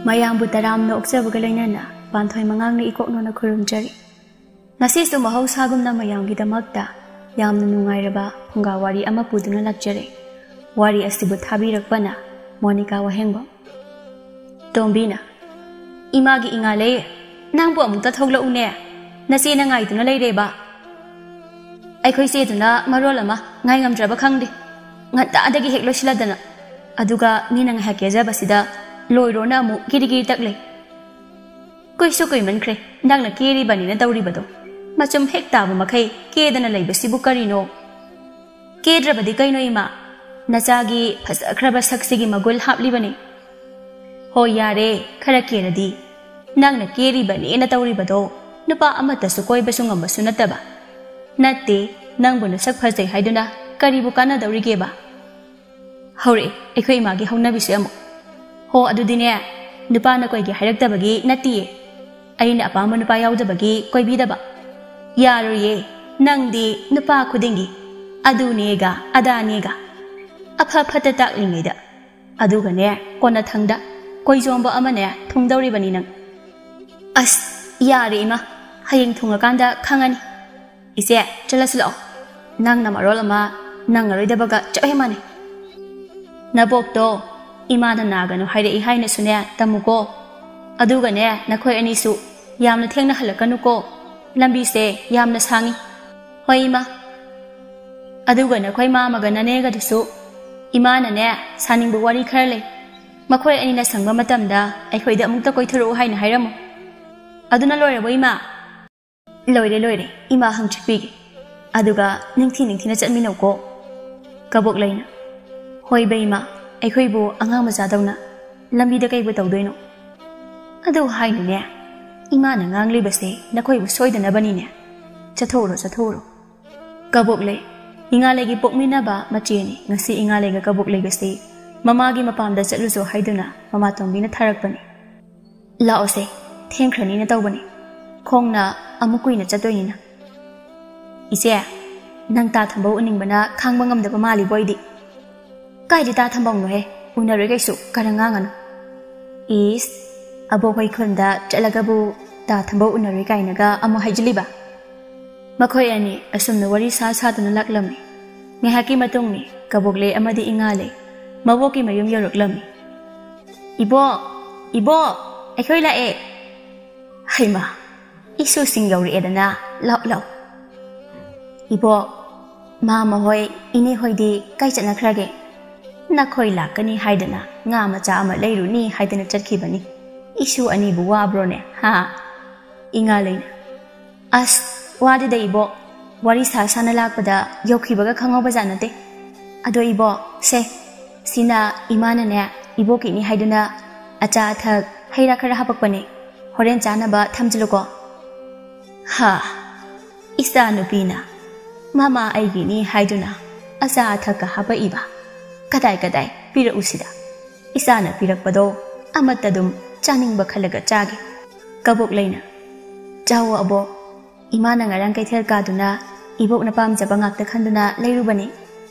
ꯃꯌꯥꯝꯕꯨ ꯇꯔꯥꯝꯅ ꯑꯣꯛꯆꯕꯒ ꯂꯣꯏꯅꯅ ꯄꯥꯟꯊꯣꯏ ꯃꯉꯥꯡꯅ ꯏꯀꯣꯛꯅꯣꯅ ꯈꯨꯔꯨꯝꯖꯔꯤ ꯉꯁꯤꯁꯨ ꯃꯍꯧꯁꯥꯒꯨꯝꯅ ꯃꯌꯥꯝꯒꯤꯗꯃꯛꯇ ꯌꯥꯝꯅ ꯅꯨꯡꯉꯥꯏꯔꯕ ꯐꯨꯡꯒꯥ ꯋꯥꯔꯤ ꯑꯃ ꯄꯨꯗꯨꯅ ꯂꯥꯛꯆꯔꯦ ꯋꯥꯔꯤ ꯑꯁꯤꯕꯨ ꯊꯥꯕꯤꯔꯛꯄꯅ ꯃꯣꯅꯤꯀꯥ ꯋꯥꯍꯦꯡꯕꯝ ꯇꯣꯝꯕꯤꯅ ꯏꯃꯥꯒꯤ ꯏꯉꯥꯂꯩ ꯅꯪꯕꯨ ꯑꯃꯨꯛꯇ ꯊꯣꯛꯂꯛꯎꯅꯦ ꯅꯆꯦꯅ ꯉꯥꯏꯗꯨꯅ ꯂꯩꯔꯦꯕ ꯑꯩꯈꯣꯏ ꯆꯦꯗꯨꯅ ꯃꯔꯣꯜ ꯑꯃ ꯉꯥꯏ ꯉꯝꯗ꯭ꯔꯕ ꯈꯪꯗꯦ ꯉꯟꯇꯥꯗꯒꯤ ꯍꯦꯛ ꯂꯣꯏꯁꯤꯜꯂꯗꯅ ꯑꯗꯨꯒ ꯃꯤꯅ ꯉꯥꯏꯍꯥꯛ ꯀꯦꯖꯕꯁꯤꯗ ꯂꯣꯏꯔꯣꯅ ꯑꯃꯨꯛ ꯀꯤꯔꯤ ꯇꯛ ꯂꯩ ꯀꯨꯏꯁꯨ ꯀꯨꯏꯃꯟꯈ꯭ꯔꯦ ꯅꯪꯅ ꯀꯦꯔꯤꯕꯅꯤꯅ ꯇꯧꯔꯤꯕꯗꯣ ꯃꯆꯨꯝ ꯍꯦꯛ ꯇꯥꯕ ꯃꯈꯩ ꯀꯦꯗꯅ ꯂꯩꯕꯁꯤꯕꯨ ꯀꯔꯤꯅꯣ ꯀꯦꯗ꯭ꯔꯕꯗꯤ ꯀꯩꯅꯣ ꯏꯃꯥ ꯅꯆꯥꯒꯤ ꯐꯖꯈ꯭ꯔꯕ ꯁꯛꯁꯤꯒꯤ ꯃꯒꯨꯜ ꯍꯥꯞꯂꯤꯕꯅꯤ ꯍꯣꯏ ꯌꯥꯔꯦ ꯈꯔ ꯀꯦꯔꯗꯤ ꯅꯪꯅ ꯀꯦꯔꯤꯕꯅꯦꯅ ꯇꯧꯔꯤꯕꯗꯣ ꯅꯨꯄꯥ ꯑꯃꯠꯇꯁꯨ ꯀꯣꯏꯕꯁꯨ ꯉꯝꯕꯁꯨ ꯅꯠꯇꯕ ꯅꯠꯇꯦ ꯅꯪꯕꯨ ꯅꯁꯛ ꯐꯖꯩ ꯍꯥꯏꯗꯨꯅ ꯀꯔꯤꯕꯨ ꯀꯥꯟꯅꯗꯧꯔꯤꯒꯦꯕ ꯍꯧꯔꯛꯑꯦ ꯑꯩꯈꯣꯏ ꯏꯃꯥꯒꯤ ꯍꯧꯅꯕꯤꯁꯦ ꯑꯃꯨꯛ ꯍꯣ ꯑꯗꯨꯗꯤꯅꯦ ꯅꯨꯄꯥꯅ ꯀꯣꯏꯒꯦ ꯍꯥꯏꯔꯛꯇꯕꯒꯤ ꯅꯠꯇꯤꯌꯦ ꯑꯩꯅ ꯑꯄꯥꯝꯕ ꯅꯨꯄꯥ ꯌꯥꯎꯗꯕꯒꯤ ꯀꯣꯏꯕꯤꯗꯕ ꯌꯥꯔꯣꯏꯌꯦ ꯅꯪꯗꯤ ꯅꯨꯄꯥ ꯈꯨꯗꯤꯡꯒꯤ ꯑꯗꯨꯅꯦꯒ ꯑꯗꯥꯅꯦꯒ ꯑꯐ ꯐꯠꯇ ꯇꯥꯛꯂꯤꯉꯩꯗ ꯑꯗꯨꯒꯅꯦ ꯀꯣꯟꯅꯊꯪꯗ ꯀꯣꯏꯖꯣꯝꯕ ꯑꯃꯅꯦ ꯊꯨꯡꯗꯧꯔꯤꯕꯅꯤ ꯅꯪ ꯑꯁ ꯌꯥꯔꯦ ꯏꯃꯥ ꯍꯌꯦꯡ ꯊꯨꯡꯉꯀꯥꯟꯗ ꯈꯪꯉꯅꯤ ꯏꯆꯦ ꯆꯠꯂꯁꯤ ꯂꯥꯛꯑꯣ ꯅꯪꯅ ꯃꯔꯣꯜ ꯑꯃ ꯅꯪꯉꯔꯣꯏꯗꯕꯒ ꯆꯞ ꯍꯦꯛ ꯃꯥꯟꯅꯩ ꯅꯕꯣꯛꯇꯣ ꯏꯃꯥꯅ ꯅꯥꯒꯅꯨ ꯍꯥꯏꯔꯛꯏ ꯍꯥꯏꯅꯁꯨꯅꯦ ꯇꯝꯃꯨꯀꯣ ꯑꯗꯨꯒꯅꯦ ꯅꯈꯣꯏ ꯑꯅꯤꯁꯨ ꯌꯥꯝꯅ ꯊꯦꯡꯅ ꯍꯜꯂꯛꯀꯅꯨꯀꯣ ꯂꯝꯕꯤꯁꯦ ꯌꯥꯝꯅ ꯁꯥꯡꯉꯤ ꯍꯣꯏ ꯏꯃꯥ ꯑꯗꯨꯒ ꯅꯈꯣꯏ ꯃꯥꯃꯒ ꯅꯅꯦꯒꯗꯨꯁꯨ ꯏꯃꯥꯅꯅꯦ ꯁꯥꯅꯤꯡꯕ ꯋꯥꯔꯤ ꯈꯔ ꯂꯩ ꯃꯈꯣꯏ ꯑꯅꯤꯅ ꯁꯪꯕ ꯃꯇꯝꯗ ꯑꯩꯈꯣꯏꯗ ꯑꯃꯨꯛꯇ ꯀꯣꯏꯊꯣꯔꯛꯎ ꯍꯥꯏꯅ ꯍꯥꯏꯔꯝꯃꯨ ꯑꯗꯨꯅ ꯂꯣꯏꯔꯕꯣ ꯏꯃꯥ ꯂꯣꯏꯔꯦ ꯏꯃꯥ ꯍꯪꯆꯤꯠꯄꯤꯒꯦ ꯑꯗꯨꯒ ꯅꯤꯡꯊꯤꯅ ꯆꯠꯃꯤꯟꯅꯧꯀꯣ ꯀꯕꯣꯛ ꯂꯩꯅ ꯍꯣꯏ ꯕꯩꯃꯥ ꯑꯩꯈꯣꯏꯕꯨ ꯑꯉꯥꯡ ꯃꯆꯥꯗꯧꯅ ꯂꯝꯕꯤꯗ ꯀꯩꯕꯨ ꯇꯧꯗꯣꯏꯅꯣ ꯑꯗꯨ ꯍꯥꯏꯅꯨꯅꯦ ꯏꯃꯥꯅ ꯉꯥꯡꯂꯤꯕꯁꯦ ꯅꯈꯣꯏꯕꯨ ꯁꯣꯏꯗꯅꯕꯅꯤꯅꯦ ꯆꯠꯊꯣꯛꯎꯔꯣ ꯀꯕꯣꯛ ꯂꯩ ꯏꯉꯥꯂꯩꯒꯤ ꯄꯣꯛꯃꯤꯟꯅꯕ ꯃꯆꯦꯅꯤ ꯉꯁꯤ ꯏꯉꯥꯂꯩꯒ ꯀꯕꯣꯛ ꯂꯩꯒꯁꯤ ꯃꯃꯥꯒꯤ ꯃꯄꯥꯝꯗ ꯆꯠꯂꯨꯁꯨ ꯍꯥꯏꯗꯨꯅ ꯃꯃꯥ ꯇꯣꯝꯕꯤꯅ ꯊꯥꯔꯛꯄꯅꯤ ꯂꯥꯛꯑꯣꯁꯦ ꯊꯦꯡꯈ꯭ꯔꯅꯤꯅ ꯇꯧꯕꯅꯤ ꯈꯣꯡꯅ ꯑꯃꯨꯛ ꯀꯨꯏꯅ ꯆꯠꯇꯣꯏꯅꯤꯅ ꯏꯆꯦ ꯅꯪ ꯇꯥ ꯊꯝꯕꯧ ꯎꯅꯤꯡꯕꯅ ꯈꯥꯡꯕ ꯉꯝꯗꯕ ꯃꯥꯜꯂꯤꯕꯣ ꯑꯩꯗꯤ ꯀꯥꯏꯗꯤ ꯇꯥ ꯊꯝꯕꯧꯅꯣꯍꯦ ꯎꯅꯔꯣꯏ ꯀꯩꯁꯨ ꯈꯔ ꯉꯥꯡꯉꯅꯨ ꯏꯁ ꯑꯕꯣꯛꯍꯣꯏ ꯈꯨꯟꯗ ꯆꯠꯂꯒꯕꯨ ꯇꯥ ꯊꯝꯕꯧ ꯎꯅꯔꯣꯏ ꯀꯥꯏꯅꯒ ꯑꯃꯨꯛ ꯍꯥꯏꯖꯤꯜꯂꯤꯕ ꯃꯈꯣꯏ ꯑꯅꯤ ꯑꯁꯨꯝꯅ ꯋꯥꯔꯤ ꯁꯥꯗꯨꯅ ꯂꯥꯛꯂꯝꯃꯤ ꯉꯥꯏꯍꯥꯛꯀꯤ ꯃꯇꯨꯡꯅꯤ ꯀꯕꯣꯛꯂꯩ ꯑꯃꯗꯤ ꯏꯉꯥꯂꯩ ꯃꯕꯣꯛꯀꯤ ꯃꯌꯨꯝ ꯌꯧꯔꯛꯂꯝꯃꯤ ꯏꯕꯣꯛ ꯑꯩꯈꯣꯏ ꯂꯥꯛꯑꯦ ꯍꯩꯃꯥ ꯏꯁꯨꯁꯤꯡ ꯌꯧꯔꯛꯑꯦꯗꯅ ꯂꯥꯛꯑꯣ ꯏꯕꯣꯛ ꯃꯥꯃ ꯍꯣꯏ ꯏꯅꯦ ꯍꯣꯏꯗꯤ ꯀꯥꯏ ꯆꯠꯅꯈ꯭ꯔꯒꯦ ꯅꯈꯣꯏ ꯂꯥꯛꯀꯅꯤ ꯍꯥꯏꯗꯅ ꯉꯥ ꯃꯆꯥ ꯑꯃ ꯂꯩꯔꯨꯅꯤ ꯍꯥꯏꯗꯅ ꯆꯠꯈꯤꯕꯅꯤ ꯏꯁꯨ ꯑꯅꯤꯕꯨ ꯋꯥꯕ꯭ꯔꯣꯅꯦ ꯍꯥ ꯏꯉꯥꯂꯩꯅ ꯑꯁ ꯋꯥꯗꯦꯗ ꯏꯕꯣꯛ ꯋꯥꯔꯤ ꯁꯥꯅ ꯂꯥꯛꯄꯗ ꯌꯧꯈꯤꯕꯒ ꯈꯪꯍꯧꯕꯖꯥꯠ ꯅꯠꯇꯦ ꯑꯗꯣ ꯏꯕꯣꯛ ꯁꯦ ꯁꯤꯅ ꯏꯃꯥꯅꯅꯦ ꯏꯕꯣꯛꯀꯤꯅꯤ ꯍꯥꯏꯗꯨꯅ ꯑꯆꯥ ꯑꯊꯛ ꯍꯩꯔꯥ ꯈꯔ ꯍꯥꯄꯛꯄꯅꯦ ꯍꯣꯔꯦꯟ ꯆꯥꯅꯕ ꯊꯝꯖꯤꯜꯂꯨꯀꯣ ꯍꯥ ꯏꯆꯥ ꯅꯨꯄꯤꯅ ꯃꯃꯥ ꯑꯩꯒꯤꯅꯤ ꯍꯥꯏꯗꯨꯅ ꯑꯆꯥ ꯑꯊꯛꯀ ꯍꯥꯄꯛꯏꯕ ꯀꯗꯥꯏ ꯄꯤꯔꯛꯎꯁꯤꯗ ꯏꯆꯥꯅ ꯄꯤꯔꯛꯄꯗꯣ ꯑꯃꯠꯇ ꯑꯗꯨꯝ ꯆꯥꯅꯤꯡꯕ ꯈꯜꯂꯒ ꯆꯥꯒꯦ ꯀꯕꯣꯛ ꯂꯩꯅ ꯆꯥꯎꯑꯣ ꯑꯕꯣꯛ ꯏꯃꯥꯅ ꯉꯔꯥꯡ ꯀꯩꯊꯦꯜ ꯀꯥꯗꯨꯅ ꯏꯕꯣꯛꯅ ꯄꯥꯝꯖꯕ ꯉꯥꯛꯇ ꯈꯟꯗꯨꯅ ꯂꯩꯔꯨꯕꯅꯤ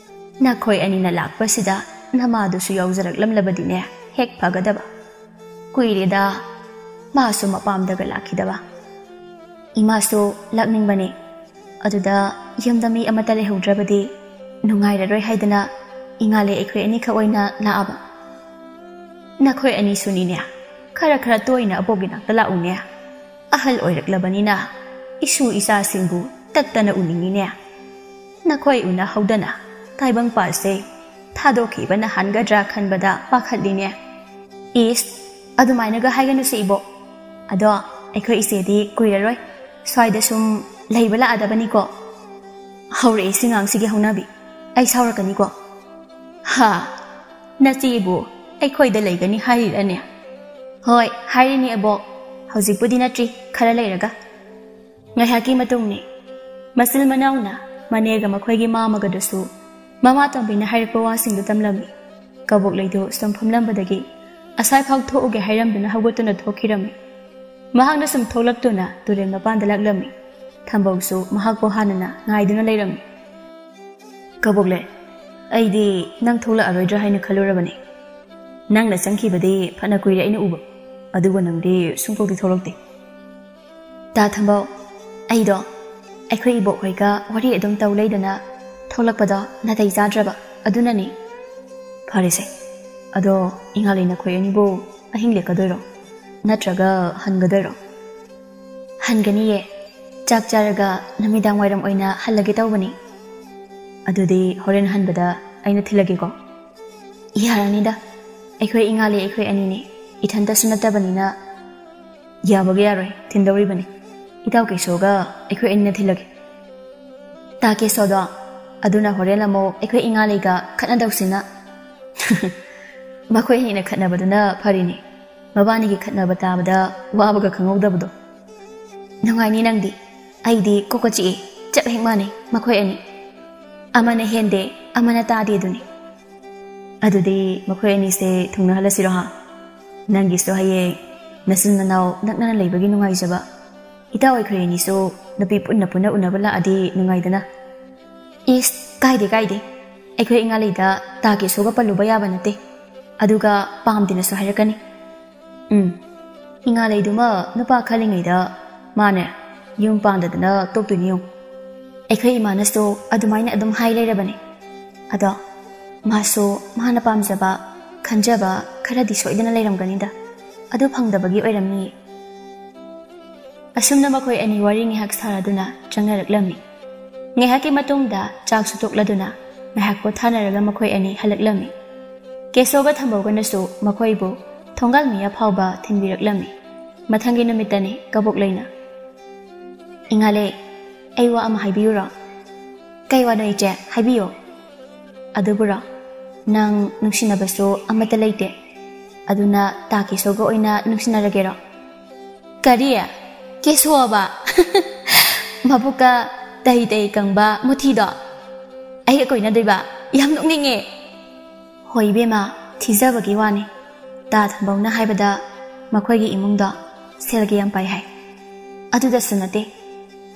ꯅꯈꯣꯏ ꯑꯅꯤꯅ ꯂꯥꯛꯄꯁꯤꯗ ꯅꯃꯥꯗꯨꯁꯨ ꯌꯥꯎꯖꯔꯛꯂꯝꯂꯕꯗꯤꯅꯦ ꯍꯦꯛ ꯐꯒꯗꯕ ꯀꯨꯏꯔꯦꯗ ꯃꯥꯁꯨ ꯃꯄꯥꯝꯗꯒ ꯂꯥꯛꯈꯤꯗꯕ ꯏꯃꯥꯁꯨ ꯂꯥꯛꯅꯤꯡꯕꯅꯤ ꯑꯗꯨꯗ ꯌꯨꯝꯗ ꯃꯤ ꯑꯃꯠꯇ ꯂꯩꯍꯧꯗ꯭ꯔꯕꯗꯤ ꯅꯨꯡꯉꯥꯏꯔꯔꯣꯏ ꯍꯥꯏꯗꯅ ꯏꯉꯥꯂꯩ ꯑꯩꯈꯣꯏ ꯑꯅꯤꯈꯛ ꯑꯣꯏꯅ ꯂꯥꯛꯑꯕ ꯅꯈꯣꯏ ꯑꯅꯤꯁꯨꯅꯤꯅꯦ ꯈꯔ ꯇꯣꯏꯅ ꯑꯕꯣꯛꯀꯤ ꯅꯥꯛꯇ ꯂꯥꯛꯎꯅꯦ ꯑꯍꯜ ꯑꯣꯏꯔꯛꯂꯕꯅꯤꯅ ꯏꯁꯨ ꯏꯆꯥꯁꯤꯡꯕꯨ ꯇꯠꯇꯅ ꯎꯅꯤꯡꯉꯤꯅꯦ ꯅꯈꯣꯏ ꯎꯅꯍꯧꯗꯅ ꯇꯥꯏꯕꯪꯄꯥꯜꯁꯦ ꯊꯥꯗꯣꯛꯈꯤꯕꯅ ꯍꯥꯟꯒꯗ꯭ꯔꯥ ꯈꯟꯕꯗ ꯄꯥꯈꯠꯂꯤꯅꯦ ꯏꯁ ꯑꯗꯨꯃꯥꯏꯅꯒ ꯍꯥꯏꯒꯅꯨꯁꯦ ꯏꯕꯣꯛ ꯑꯗꯣ ꯑꯩꯈꯣꯏ ꯏꯆꯦꯗꯤ ꯀꯨꯏꯔꯔꯣই ꯁ꯭ꯋꯥꯏꯗ ꯁꯨꯝ ꯂꯩꯕ ꯂꯥꯛꯑꯗꯕꯅꯤꯀꯣ ꯍꯧꯔꯛꯑꯦ ꯁꯤꯉꯥꯡꯁꯤꯒꯤ ꯍꯧꯅꯕꯤ ꯑꯩ ꯁꯥꯎꯔꯛꯀꯅꯤꯀꯣ ꯍꯥ ꯅꯆꯦꯕꯨ ꯑꯩꯈꯣꯏꯗ ꯂꯩꯒꯅꯤ ꯍꯥꯏꯔꯤꯔꯅꯦ ꯍꯣꯏ ꯍꯥꯏꯔꯤꯅꯤ ꯑꯕꯣꯛ ꯍꯧꯖꯤꯛꯄꯨꯗꯤ ꯅꯠꯇ꯭ꯔꯤ ꯈꯔ ꯂꯩꯔꯒ ꯉꯥꯏꯍꯥꯛꯀꯤ ꯃꯇꯨꯡꯅꯤ ꯃꯆꯤꯜ ꯃꯅꯥꯎꯅ ꯃꯅꯦꯒ ꯃꯈꯣꯏꯒꯤ ꯃꯥꯃꯒꯗꯨꯁꯨ ꯃꯃꯥ ꯇꯣꯝꯕꯤꯅ ꯍꯥꯏꯔꯛꯄ ꯋꯥꯁꯤꯡꯗꯨ ꯇꯝꯂꯝꯃꯤ ꯀꯕꯣꯛ ꯂꯩꯗꯨ ꯁꯨꯝ ꯐꯝꯂꯝꯕꯗꯒꯤ ꯑꯁꯥꯏꯐꯥꯎ ꯊꯣꯛꯎꯒꯦ ꯍꯥꯏꯔꯝꯗꯨꯅ ꯍꯧꯒꯠꯇꯨꯅ ꯊꯣꯛꯈꯤꯔꯝꯃꯤ ꯃꯍꯥꯛꯅ ꯁꯨꯝ ꯊꯣꯛꯂꯛꯇꯨꯅ ꯇꯨꯔꯦꯜ ꯃꯄꯥꯟꯗ ꯂꯥꯛꯂꯝꯃꯤ ꯊꯝꯕꯧꯁꯨ ꯃꯍꯥꯛꯄꯨ ꯍꯥꯟꯅꯅ ꯉꯥꯏꯗꯨꯅ ꯂꯩꯔꯝꯃꯤ ꯀꯕꯣꯛꯂꯩ ꯑꯩꯗꯤ ꯅꯪ ꯊꯣꯛꯂꯛꯑꯔꯣꯏꯗ꯭ꯔꯥ ꯍꯥꯏꯅ ꯈꯜꯂꯨꯔꯕꯅꯤ ꯅꯪꯅ ꯆꯪꯈꯤꯕꯗꯤ ꯐꯅ ꯀꯨꯏꯔꯦ ꯑꯩꯅ ꯎꯕ ꯑꯗꯨꯒ ꯅꯪꯗꯤ ꯁꯨꯡꯊꯣꯛꯇꯤ ꯊꯣꯛꯂꯛꯇꯦ ꯇꯥ ꯊꯝꯕꯧ ꯑꯩꯗꯣ ꯑꯩꯈꯣꯏ ꯏꯕꯣꯛ ꯍꯣꯏꯒ ꯋꯥꯔꯤ ꯑꯗꯨꯝ ꯇꯧ ꯂꯩꯗꯅ ꯊꯣꯛꯂꯛꯄꯗꯣ ꯅꯥꯇꯩ ꯆꯥꯗ꯭ꯔꯕ ꯑꯗꯨꯅꯅꯤ ꯐꯔꯦꯁꯦ ꯑꯗꯣ ꯏꯉꯥꯂꯩ ꯅꯈꯣꯏ ꯑꯅꯤꯕꯨ ꯑꯍꯤꯡ ꯂꯦꯛꯀꯗꯣꯏꯔꯣ ꯅꯠꯇ꯭ꯔꯒ ꯍꯟꯒꯗꯣꯏꯔꯣ ꯍꯟꯒꯅꯤꯌꯦ ꯆꯥꯛ ꯆꯥꯔꯒ ꯅꯨꯃꯤꯗꯥꯡ ꯋꯥꯏꯔꯝ ꯑꯣꯏꯅ ꯍꯜꯂꯒꯦ ꯇꯧꯕꯅꯤ ꯑꯗꯨꯗꯤ ꯍꯣꯔꯦꯟ ꯍꯟꯕꯗ ꯑꯩꯅ ꯊꯤꯜꯂꯒꯦꯀꯣ ꯌꯥꯔꯅꯤꯗ ꯑꯩꯈꯣꯏ ꯏꯉꯥꯂꯩ ꯑꯩꯈꯣꯏ ꯑꯅꯤꯅꯤ ꯏꯊꯟꯇꯁꯨ ꯅꯠꯇꯕꯅꯤꯅ ꯌꯥꯕꯒ ꯌꯥꯔꯣꯏ ꯊꯤꯟꯗꯧꯔꯤꯕꯅꯤ ꯏꯇꯥꯎ ꯀꯦꯁꯣꯒ ꯑꯩꯈꯣꯏ ꯑꯅꯤꯅ ꯊꯤꯜꯂꯒꯦ ꯇꯥ ꯀꯦꯁꯣꯗꯣ ꯑꯗꯨꯅ ꯍꯣꯔꯦꯟ ꯑꯃꯨꯛ ꯑꯩꯈꯣꯏ ꯏꯉꯥꯂꯩꯒ ꯈꯠꯅꯗꯧꯁꯤꯅ ꯃꯈꯣꯏ ꯑꯅꯤꯅ ꯈꯠꯅꯕꯗꯨꯅ ꯐꯔꯤꯅꯤ ꯃꯕꯥꯅꯤꯒꯤ ꯈꯠꯅꯕ ꯇꯥꯕꯗ ꯋꯥꯕꯒ ꯈꯪꯍꯧꯗꯕꯗꯣ ꯅꯨꯡꯉꯥꯏꯅꯤ ꯅꯪꯗꯤ ꯑꯩꯗꯤ ꯀꯣꯛꯀ ꯆꯤꯛꯏ ꯆꯞ ꯍꯦꯛ ꯃꯥꯟꯅꯩ ꯃꯈꯣꯏ ꯑꯅꯤ ꯑꯃꯅ ꯍꯦꯟꯗꯦ ꯑꯃꯅ ꯇꯥꯗꯦ ꯑꯗꯨꯅꯤ ꯑꯗꯨꯗꯤ ꯃꯈꯣꯏ ꯑꯅꯤꯁꯦ ꯊꯨꯡꯅꯍꯜꯂꯁꯤꯔꯣ ꯍꯥ ꯅꯪꯒꯤꯁꯨ ꯍꯌꯦꯡ ꯅꯆꯤꯟ ꯅꯅꯥꯎ ꯅꯛꯅꯅ ꯂꯩꯕꯒꯤ ꯅꯨꯡꯉꯥꯏꯖꯕ ꯏꯇꯥꯎ ꯑꯩꯈꯣꯏ ꯑꯅꯤꯁꯨ ꯅꯨꯄꯤ ꯄꯨꯟꯅ ꯄꯨꯟꯅ ꯎꯅꯕ ꯂꯥꯛꯑꯗꯤ ꯅꯨꯡꯉꯥꯏꯗꯅ ꯏꯁ ꯀꯥꯏꯗꯦ ꯀꯥꯏꯗꯦ ꯑꯩꯈꯣꯏ ꯏꯉꯥꯂꯩꯗ ꯇꯥ ꯀꯦꯁꯣꯒ ꯄꯜꯂꯨꯕ ꯌꯥꯕ ꯅꯠꯇꯦ ꯑꯗꯨꯒ ꯄꯥꯝꯗꯦꯅꯁꯨ ꯍꯥꯏꯔꯛꯀꯅꯤ ꯏꯉꯥꯂꯩꯗꯨꯃ ꯅꯨꯄꯥ ꯈꯜꯂꯤꯉꯩꯗ ꯃꯥꯅꯦ ꯌꯨꯝ ꯄꯥꯟꯗꯗꯅ ꯇꯣꯛꯇꯣꯏꯅꯤ ꯌꯦꯡꯉꯨ ꯑꯩꯈꯣꯏ ꯏꯃꯥꯅꯁꯨ ꯑꯗꯨꯃꯥꯏꯅ ꯑꯗꯨꯝ ꯍꯥꯏ ꯂꯩꯔꯕꯅꯤ ꯑꯗꯣ ꯃꯥꯁꯨ ꯃꯥꯅ ꯄꯥꯝꯖꯕ ꯈꯟꯖꯕ ꯈꯔꯗꯤ ꯁꯣꯏꯗꯅ ꯂꯩꯔꯝꯒꯅꯤꯗ ꯑꯗꯨ ꯐꯪꯗꯕꯒꯤ ꯑꯣꯏꯔꯝꯅꯤ ꯑꯁꯨꯝꯅ ꯃꯈꯣꯏ ꯑꯅꯤ ꯋꯥꯔꯤ ꯉꯥꯏꯍꯥꯛ ꯁꯥꯔꯗꯨꯅ ꯆꯪꯅꯔꯛꯂꯝꯃꯤ ꯉꯥꯏꯍꯥꯛꯀꯤ ꯃꯇꯨꯡꯗ ꯆꯥꯛꯁꯨ ꯇꯣꯛꯂꯗꯨꯅ ꯉꯥꯏꯍꯥꯛ ꯄꯣꯊꯥꯅꯔꯒ ꯃꯈꯣꯏ ꯑꯅꯤ ꯍꯜꯂꯛꯂꯝꯃꯤ ꯀꯦꯁꯣꯒ ꯊꯝꯕꯧꯒꯅꯁꯨ ꯃꯈꯣꯏꯕꯨ ꯊꯣꯡꯒꯥꯜ ꯃꯌꯥ ꯐꯥꯎꯕ ꯊꯤꯟꯕꯤꯔꯛꯂꯝꯃꯤ ꯃꯊꯪꯒꯤ ꯅꯨꯃꯤꯠꯇꯅꯤ ꯀꯕꯣꯛꯂꯩꯅ ꯏꯉꯥꯂꯩ ꯑꯩ ꯋꯥ ꯑꯃ ꯍꯥꯏꯕꯤꯌꯨꯔꯣ ꯀꯩ ꯋꯥꯅꯣ ꯏꯆꯦ ꯍꯥꯏꯕꯤꯌꯣ ꯑꯗꯨꯕꯨꯔꯣ ꯅꯪ ꯅꯨꯡꯁꯤꯅꯕꯁꯨ ꯑꯃꯠꯇ ꯂꯩꯇꯦ ꯑꯗꯨꯅ ꯇꯥ ꯀꯦꯁꯣꯒ ꯑꯣꯏꯅ ꯅꯨꯡꯁꯤꯅꯔꯒꯦꯔꯣ ꯀꯔꯤ ꯀꯦꯁꯣꯕ ꯃꯕꯨꯛꯀ ꯇꯍꯤ ꯇꯍꯤ ꯀꯪꯕ ꯃꯨꯊꯤꯗꯣ ꯑꯩꯒ ꯀꯣꯏꯅꯗꯣꯏꯕ ꯌꯥꯝ ꯅꯣꯛꯅꯤꯡꯉꯦ ꯍꯣꯏ ꯏꯕꯦꯝꯃ ꯊꯤꯖꯕꯒꯤ ꯋꯥꯅꯤ ꯇꯥ ꯊꯝꯕꯧꯅ ꯍꯥꯏꯕꯗ ꯃꯈꯣꯏꯒꯤ ꯏꯃꯨꯡꯗꯣ ꯁꯦꯜꯒ ꯌꯥꯝ ꯄꯥꯏ ꯍꯥꯏ ꯑꯗꯨꯗꯁꯨ ꯅꯠꯇꯦ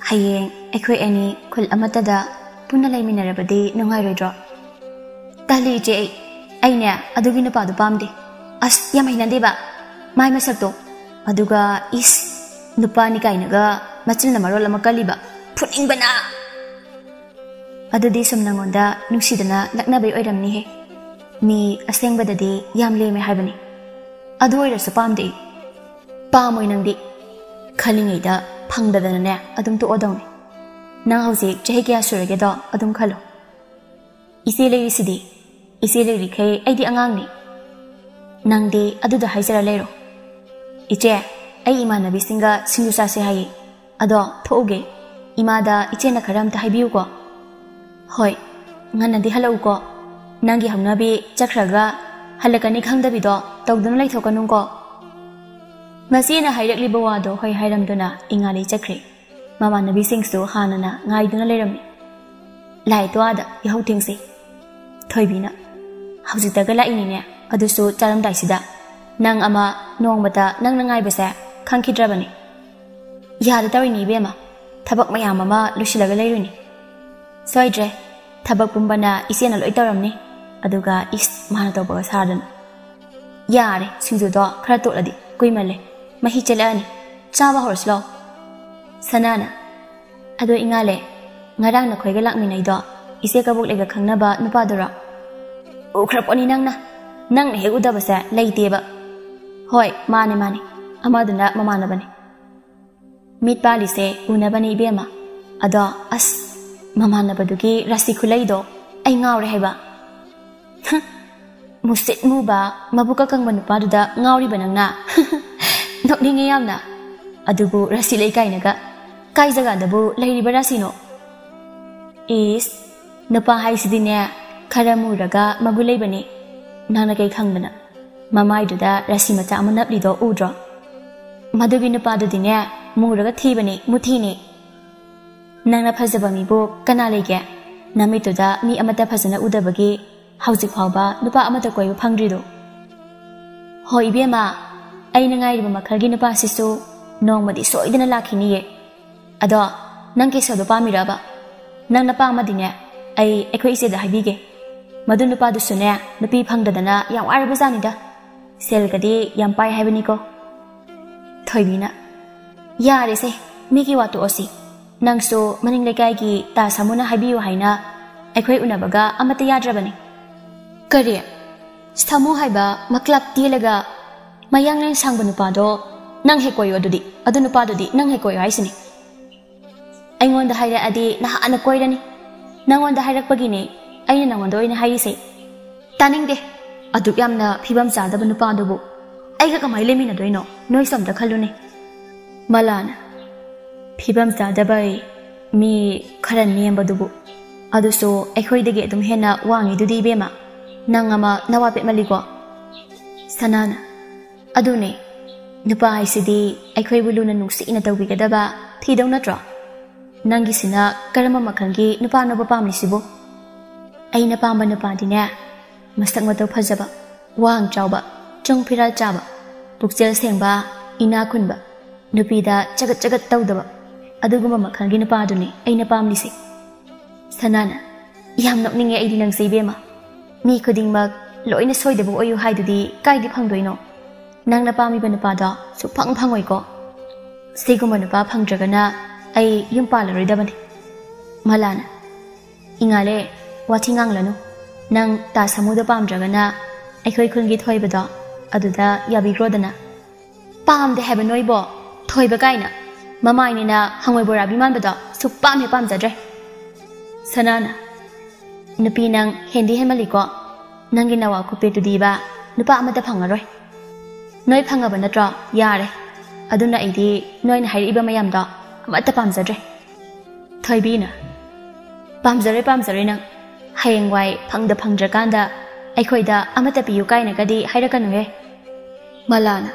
ꯍꯌꯦꯡ ꯑꯩꯈꯣꯏ ꯑꯅꯤ ꯈꯨꯜ ꯑꯃꯠꯇꯗ ꯄꯨꯟꯅ ꯂꯩꯃꯤꯟꯅꯔꯕꯗꯤ ꯅꯨꯡꯉꯥꯏꯔꯣꯏꯗ꯭ꯔꯣ ꯇꯜꯂꯤ ꯏꯆꯦ ꯑꯩꯅꯦ ꯑꯗꯨꯒꯤ ꯅꯨꯄꯥꯗꯣ ꯄꯥꯝꯗꯦ ꯑꯁ ꯌꯥꯝ ꯍꯩꯅꯗꯦꯕ ꯃꯥꯏ ꯃꯁꯛꯇꯣ ꯑꯗꯨꯒ ꯏꯁ ꯅꯨꯄꯥꯅꯤ ꯀꯥꯏꯅꯒ ꯃꯆꯤꯟꯅ ꯃꯔꯣꯜ ꯑꯃ ꯀꯜꯂꯤꯕ ꯐꯨꯠꯅꯤꯡꯕꯅ ꯑꯗꯨꯗꯤ ꯁꯨꯝ ꯅꯪꯉꯣꯟꯗ ꯅꯨꯡꯁꯤꯗꯅ ꯂꯛꯅꯕꯩ ꯑꯣꯏꯔꯝꯅꯤꯍꯦ ꯃꯤ ꯑꯁꯦꯡꯕꯗꯗꯤ ꯌꯥꯝ ꯂꯦꯝꯃꯦ ꯍꯥꯏꯕꯅꯤ ꯑꯗꯨ ꯑꯣꯏꯔꯁꯨ ꯄꯥꯝꯗꯦ ꯄꯥꯝꯃꯣꯏ ꯅꯪꯗꯤ ꯈꯜꯂꯤꯉꯩꯗ ꯐꯪꯗꯗꯅꯅꯦ ꯑꯗꯨꯝ ꯇꯣꯛꯑꯗꯧꯅꯤ ꯅꯪ ꯍꯧꯖꯤꯛ ꯆꯍꯤ ꯀꯌꯥ ꯁꯨꯔꯒꯦꯗꯣ ꯑꯗꯨꯝ ꯈꯜꯂꯣ ꯏꯆꯦ ꯂꯩꯔꯤꯁꯤꯗꯤ ꯏꯆꯦ ꯂꯩꯔꯤꯈꯩ ꯑꯩꯗꯤ ꯑꯉꯥꯡꯅꯤ ꯅꯪꯗꯤ ꯑꯗꯨꯗ ꯍꯥꯏꯖꯔ ꯂꯩꯔꯣ ꯏꯆꯦ ꯑꯩ ꯏꯃꯥꯟꯅꯕꯤꯁꯤꯡꯒ ꯁꯤꯡꯖꯨ ꯆꯥꯁꯦ ꯍꯥꯏꯌꯦ ꯑꯗꯣ ꯊꯣꯛꯎꯒꯦ ꯏꯃꯥꯗ ꯏꯆꯦꯅ ꯈꯔ ꯑꯝꯇ ꯍꯥꯏꯕꯤꯌꯨꯀꯣ ꯍꯣꯏ ꯉꯟꯅꯗꯤ ꯍꯜꯂꯛꯎꯀꯣ ꯅꯪꯒꯤ ꯍꯧꯅꯕꯤ ꯆꯠꯈ꯭ꯔꯒ ꯍꯜꯂꯛꯀꯅꯤ ꯈꯪꯗꯕꯤꯗꯣ ꯇꯧꯗꯨꯅ ꯂꯩꯊꯣꯛꯀꯅꯨꯀꯣ ꯃꯁꯤꯅ ꯍꯥꯏꯔꯛꯂꯤꯕ ꯋꯥꯗꯣ ꯍꯣꯏ ꯍꯥꯏꯔꯝꯗꯨꯅ ꯏꯉꯥꯂꯩ ꯆꯠꯈ꯭ꯔꯦ ꯃꯃꯥꯟꯅꯕꯤꯁꯤꯡꯁꯨ ꯍꯥꯟꯅꯅ ꯉꯥꯏꯗꯨꯅ ꯂꯩꯔꯝꯃꯤ ꯂꯥꯏꯇꯣꯋꯥꯗ ꯌꯥꯍꯧ ꯊꯦꯡꯁꯤ ꯊꯣꯏꯕꯤꯅ ꯍꯧꯖꯤꯛꯇꯒ ꯂꯥꯛꯏꯅꯤꯅꯦ ꯑꯗꯨꯁꯨ ꯆꯥꯔꯝꯗꯥꯏꯁꯤꯗ ꯅꯪ ꯑꯃ ꯅꯣꯡꯃꯇ ꯅꯪꯅ ꯉꯥꯏꯕꯁꯦ ꯈꯪꯈꯤꯗ꯭ꯔꯕꯅꯤ ꯌꯥꯗ ꯇꯧꯔꯤꯅꯤ ꯏꯕꯦꯝꯃ ꯊꯕꯛ ꯃꯌꯥꯝ ꯑꯃ ꯂꯣꯏꯁꯤꯜꯂꯒ ꯂꯩꯔꯨꯅꯤ ꯁꯣꯏꯗ꯭ꯔꯦ ꯊꯕꯛ ꯄꯨꯝꯕꯅ ꯏꯆꯦꯅ ꯂꯣꯏ ꯇꯧꯔꯝꯅꯤ ꯑꯗꯨꯒ ꯏꯁ ꯃꯥꯅ ꯇꯧꯕꯒ ꯁꯥꯗꯅ ꯌꯥꯔꯦ ꯁꯤꯡꯖꯨꯗꯣ ꯈꯔ ꯇꯣꯠꯂꯗꯤ ꯀꯨꯏꯃꯜꯂꯦ ꯃꯍꯤ ꯆꯦꯜꯂꯛꯑꯅꯤ ꯆꯥꯕ ꯍꯧꯔꯁꯤ ꯂꯥꯛꯑꯣ ꯁꯅꯥꯅ ꯑꯗꯣ ꯏꯉꯥꯂꯩ ꯉꯔꯥꯡ ꯅꯈꯣꯏꯒ ꯂꯥꯛꯃꯤꯟꯅꯩꯗꯣ ꯏꯆꯦ ꯀꯕꯣꯛꯂꯩꯒ ꯈꯪꯅꯕ ꯅꯨꯄꯥꯗꯨꯔꯣ ꯎꯈ꯭ꯔꯄꯣꯠꯅꯤ ꯅꯪꯅ ꯍꯦꯛ ꯎꯗꯕꯁꯦ ꯂꯩꯇꯦꯕ ꯍꯣꯏ ꯃꯥꯅꯦ ꯑꯃꯗꯨꯅ ꯃꯃꯥꯟꯅꯕꯅꯤ ꯃꯤꯠ ꯄꯥꯜꯂꯤꯁꯦ ꯎꯅꯕꯅꯤ ꯏꯕꯦꯝꯃ ꯑꯗꯣ ꯑꯁ ꯃꯃꯥꯟꯅꯕꯗꯨꯒꯤ ꯔꯥꯁꯤ ꯈꯨꯂꯩꯗꯣ ꯑꯩ ꯉꯥꯎꯔꯦ ꯍꯥꯏꯕ ꯃꯨꯁꯤꯠ ꯃꯨꯕ ꯃꯕꯨꯛꯀ ꯀꯪꯕ ꯅꯨꯄꯥꯗꯨꯗ ꯉꯥꯎꯔꯤꯕ ꯅꯪꯅ ꯅꯣꯛꯅꯤꯡꯉꯦ ꯌꯥꯝꯅ ꯑꯗꯨꯕꯨ ꯔꯥꯁꯤ ꯂꯩ ꯀꯥꯏꯅꯒ ꯀꯥꯏ ꯖꯒꯥꯗꯕꯨ ꯂꯩꯔꯤꯕ ꯔꯥꯁꯤꯅꯣ ꯏꯁ ꯅꯨꯄꯥ ꯍꯥꯏꯁꯤꯗꯤꯅꯦ ꯈꯔ ꯃꯨꯔꯒ ꯃꯒꯨꯟ ꯂꯩꯕꯅꯤ ꯅꯪꯅ ꯀꯩ ꯈꯪꯗꯅ ꯃꯃꯥꯏꯗꯨꯗ ꯔꯥꯁꯤ ꯃꯆꯥ ꯑꯃ ꯅꯞꯂꯤꯗꯣ ꯎꯗ꯭ꯔꯣ ꯃꯗꯨꯒꯤ ꯅꯨꯄꯥꯗꯨꯗꯤꯅꯦ ꯃꯨꯔꯒ ꯊꯤꯕꯅꯤ ꯃꯨꯊꯤꯅꯤ ꯅꯪꯅ ꯐꯖꯕ ꯃꯤꯕꯨ ꯀꯅꯥ ꯂꯩꯒꯦ ꯅꯃꯤꯠꯇꯨꯗ ꯃꯤ ꯑꯃꯠꯇ ꯐꯖꯅ ꯎꯗꯕꯒꯤ ꯍꯧꯖꯤꯛ ꯐꯥꯎꯕ ꯅꯨꯄꯥ ꯑꯃꯠꯇ ꯀꯣꯏꯕ ꯐꯪꯗ꯭ꯔꯤꯗꯣ ꯍꯣꯏ ꯏꯕꯦꯝꯃ ꯑꯩꯅ ꯉꯥꯏꯔꯤꯕ ꯃꯈꯜꯒꯤ ꯅꯨꯄꯥꯁꯤꯁꯨ ꯅꯣꯡꯃꯗꯤ ꯁꯣꯏꯗꯅ ꯂꯥꯛꯈꯤꯅꯤꯌꯦ ꯑꯗꯣ ꯅꯪ ꯀꯦꯁꯣꯗꯣ ꯄꯥꯝꯃꯤꯔꯕ ꯅꯪꯅ ꯄꯥꯝꯃꯗꯤꯅꯦ ꯑꯩꯈꯣꯏ ꯏꯆꯦꯗ ꯍꯥꯏꯕꯤꯒꯦ ꯃꯗꯨ ꯅꯨꯄꯥꯗꯨꯁꯨꯅꯦ ꯅꯨꯄꯤ ꯐꯪꯗꯗꯅ ꯌꯥꯝ ꯋꯥꯔꯕꯖꯥꯠꯅꯤꯗ ꯁꯦꯜꯒꯗꯤ ꯌꯥꯝ ꯄꯥꯏ ꯍꯥꯏꯕꯅꯤꯀꯣ Thoibina. Yare se, miki watu osi. Nangso maning lekai ki ta samuna habiyu haina. Ekhoi unabaga amata yadrabani. Kari, samu haiba maklap tilaga mayang nang sangba nupado nang hekoyo adudi. Adu nupado di nang hekoyo haisini. Aingonda haira adi nahaana koirani. Nangonda hairakpagini aina nangonda oina haise. Taning de. Aduk yamna phibam chadaba nupado bu. Aiga kamai lemina doino noi somda khalune. Malana. Phibam chadabai mi kharan niyamba dubu. Aduso ekhoi dum hena wangi dudi bema. Nangama nawapet maliko. Sanana. Adune. Nupa haisidi ekhoi buluna nuksi ina tawbigadaba thidau natra. Nangi sina karama makhangi nupa no pamni sibo. Aina pamba nupa dine. Masak matau phajaba. Wang chawba. Chung phiral chaba. Pukchel sengba. Ina khunba. Nupida chagat tawdaba. Aduguma makhangi nupa adune aina pamni si. Sanana. Yam nokninge aidi nang seibema. Mi khudingmak loina soidabu oyu haidudi kaidi phangdoino. Nangna pami ba nupada su phangoi ko. Siguma nupa phangdragana ai yumpala roidabani. Malana. Ingale wathi nganglanu. Nang ta samuda pamdragana aikhoi khungi thoibada aduda yabigrodana. Pamde heba noibo thoiba kaina. Mamainina hangoi bora bimanbada su pamjadre. Sanana. Nupi nang hendi hemaliko. Nangi nawa kupe tudiba nupa amata phangaroi. Noi phangaba natra yare. Aduna idi noi na hairiba mayamda amata pamjadre. Thoibina. Pamjare nang. Hayengwai phangdrakanda aikhoida amata piyu kaina kadi hairakanue. Malana.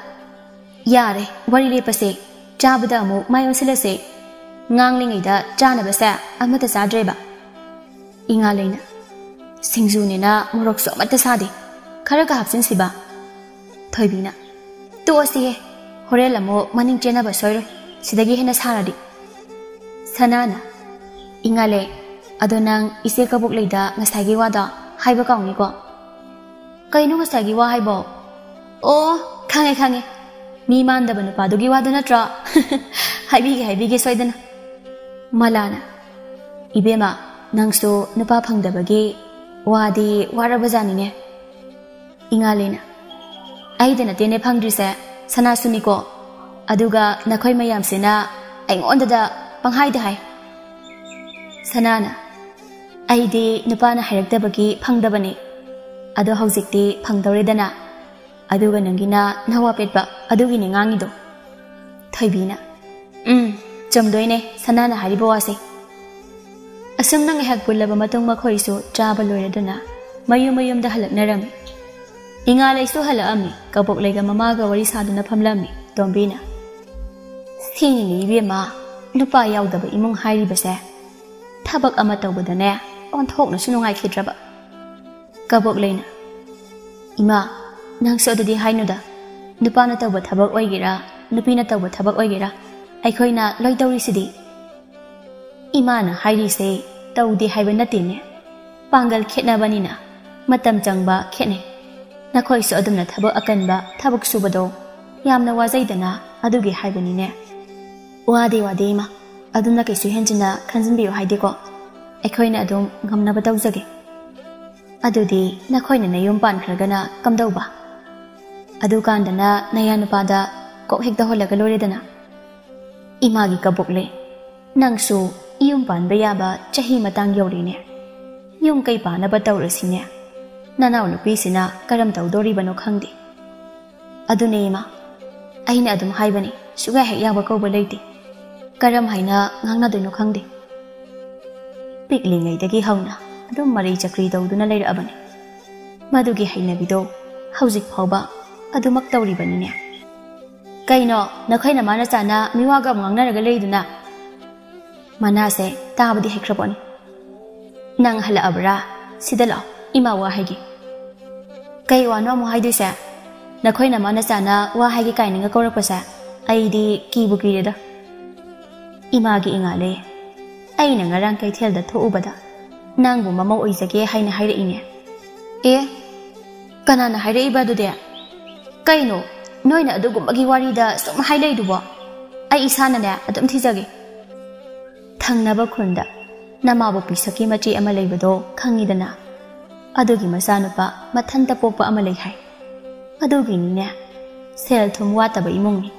Yare wari lepase chabada amu mayosilase. Nganglingida chanabasa amata sadreba. Ingalena. Singzunina morokso amata sadi. Kharaga hapsin siba. Thoibina. Tu asihe. Horelamo maning chenaba soiro. Sidagi hena saradi. Sanana. Ingale. Adonang ise kabuk leida ngasagi wada haiba kaungi ko. Kainu ngasagi wa haibo. Oh, khange. Mi mandaba nupadugi wada natra. Haibige soidana. Malana. Ibema nangso nupa phangdabagi wadi warabazanine. Ingalena. Aidana tene phangdrise sanasuni ko. Aduga nakhoi mayam sena aingondada panghaida hai. Sanana. Aidi nupana hairakdabagi phangdabani. Ado haujikti phangdauredana. Aduga nangina nawapetba adugini ngangido. Thoibina. Chamdoine sanana haribo wase. Asum nang hak pullaba matong makhoisu chaba loiraduna. Mayum da halaknarami. Ingalaisu halakami kabok lega mamaga wari saduna phamlami. Tombina. Sini ibema nupa yaudaba imong hairibase. Tabak ama tawbadane on thokna sunungai khidraba. Kabok leina. Ima nang so dadi hainuda. Nupana tawba thabak oigira, nupina tawba thabak oigira. Aikhoina loi tawrisidi. Imana hairi se tawdi haiba natine. Pangal khetnabanina matam changba khene. Nakhoi so adumna thabak akanba thabak subado yamna wajaidana adugi haibanine. Wade ima aduna kaisu henjina khanjinbiyo haideko. Aikhoina adum ngamnaba tawjage. Adudi nakhoina nayum pankragana kamdauba. Adukandana nayanupada kok hekda holaga loredana. Imagi kabukle. Nangsu iyum panba yaba chahi matang yorine. Yung kay panaba tawrasine. Nanaw nupisina karam tawdoribano khangdi. Adune ima. Aina adum haibani suga hek yaba kauba leite. Karam haina ngangna doino khangdi. Piklingaidagi hauna adum mari chakri tawduna leirabani. Madugi hainabido haujik phauba adumak tawribanine. Kaino nakhaina mana chana miwaga ngangnaraga leiduna. Manase tabadi hekraboni. Nang hala abra sidala ima wa haigi. Kai wa no mo haidise. Nakhoina mana chana wa haigi kaininga korakpasa. Aidi kibu kireda. Imagi ingale. Aina ngarang kaithelda thoubada. Nangbu mamau oizage haina haira ine. Kanana haira ibadude. Kaino ꯅꯣꯏꯅ ꯑꯗꯨꯒꯨꯝꯕꯒꯤ ꯋꯥꯔꯤꯗ ꯁꯨꯝ ꯍꯥꯏꯂꯩꯗꯨꯕꯣ ꯑꯩ ꯏꯁꯥꯅꯅꯦ ꯑꯗꯨꯝ ꯊꯤꯖꯒꯦ ꯊꯪꯅꯕ ꯈꯨꯟꯗ ꯅꯃꯥꯕꯨ ꯄꯤꯁꯛꯀꯤ ꯃꯆꯦ ꯑꯃ ꯂꯩꯕꯗꯣ ꯈꯪꯉꯤꯗꯅ ꯑꯗꯨꯒꯤ ꯃꯆꯥꯅꯨꯄꯥ ꯃꯊꯟꯇ ꯄꯣꯛꯄ ꯑꯃ ꯂꯩ ꯍꯥꯏ ꯑꯗꯨꯒꯤꯅꯤꯅꯦ ꯁꯦꯜ ꯊꯨꯝ ꯋꯥꯠꯇꯕ ꯏꯃꯨꯡꯅꯤ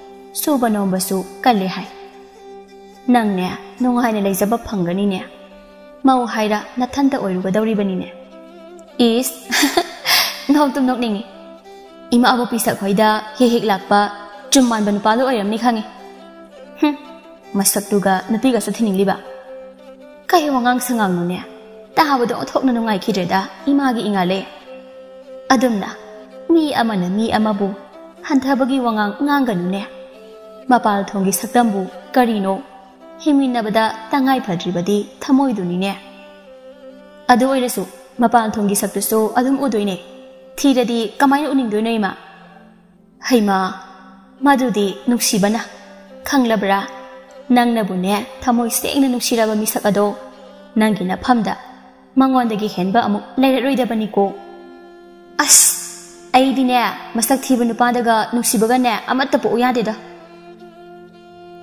ꯁꯨꯕ ꯅꯣꯝꯕꯁꯨ ꯀꯜꯂꯦ ꯍꯥꯏ ꯅꯪꯅꯦ ꯅꯨꯡꯉꯥꯏꯅ ꯂꯩꯖꯕ ꯐꯪꯒꯅꯤꯅꯦ ꯃꯧ ꯍꯥꯏꯔ ꯅꯊꯟꯇ ꯑꯣꯏꯔꯨꯒꯗꯧꯔꯤꯕꯅꯤꯅꯦ ꯏꯁ ꯅꯣꯛꯇꯨꯝ ꯅꯣꯛꯅꯤꯡꯉꯤ ꯏꯃꯥꯕꯨ ꯄꯤꯁꯛ ꯍꯣꯏꯗ ꯍꯦꯛ ꯍꯦꯛ ꯂꯥꯛꯄ ꯆꯨꯝ ꯃꯥꯟꯕ ꯅꯨꯄꯥꯗꯣ ꯑꯣꯏꯔꯝꯅꯤ ꯈꯪꯉꯤ ꯃꯁꯛꯇꯨꯒ ꯅꯨꯄꯤꯒꯁꯨ ꯊꯤꯅꯤꯡꯂꯤꯕ ꯀꯩ ꯋꯥꯉꯥꯡ ꯁꯉꯥꯡꯅꯣꯅꯦ ꯇꯥꯕꯗꯣ ꯑꯣꯟꯊꯣꯛꯅ ꯅꯨꯡꯉꯥꯏꯈꯤꯗ꯭ꯔꯦꯗ ꯏꯃꯥꯒꯤ ꯏꯉꯥꯂꯦ ꯑꯗꯨꯝꯅ ꯃꯤ ꯑꯃꯅ ꯃꯤ ꯑꯃꯕꯨ ꯍꯟꯊꯕꯒꯤ ꯋꯥꯉꯥꯡ ꯉꯥꯡꯒꯅꯨꯅꯦ ꯃꯄꯥꯜ ꯊꯣꯡꯒꯤ ꯁꯛꯇꯝꯕꯨ ꯀꯔꯤꯅꯣ ꯍꯤꯡꯃꯤꯟꯅꯕꯗ ꯇꯉꯥꯏ ꯐꯗ꯭ꯔꯤꯕꯗꯤ ꯊꯃꯣꯏꯗꯨꯅꯤꯅꯦ ꯑꯗꯨ ꯑꯣꯏꯔꯁꯨ ꯃꯄꯥꯜ ꯊꯣꯡꯒꯤ ꯁꯛꯇꯨꯁꯨ ꯑꯗꯨꯝ ꯎꯗꯣꯏꯅꯦ ꯊꯤꯔꯗꯤ ꯀꯃꯥꯏꯅ ꯎꯅꯤꯡꯗꯣꯏꯅꯣ ꯏꯃꯥ ꯍꯩꯃꯥ ꯃꯗꯨꯗꯤ ꯅꯨꯡꯁꯤꯕꯅ ꯈꯪꯂꯕ꯭ꯔꯥ ꯅꯪꯅꯕꯨꯅꯦ ꯊꯃꯣꯏ ꯁꯦꯡꯅ ꯅꯨꯡꯁꯤꯔꯕ ꯃꯤꯁꯛ ꯑꯗꯣ ꯅꯪꯒꯤ ꯅꯐꯝꯗ ꯃꯉꯣꯟꯗꯒꯤ ꯍꯦꯟꯕ ꯑꯃꯨꯛ ꯂꯩꯔꯔꯣꯏꯗꯕꯅꯤꯀꯣ ꯑꯁ ꯑꯩꯗꯤꯅꯦ ꯃꯁꯛ ꯊꯤꯕ ꯅꯨꯄꯥꯗꯒ ꯅꯨꯡꯁꯤꯕꯒꯅꯦ ꯑꯃꯠꯇ ꯄꯣꯛꯎ ꯌꯥꯗꯦꯗ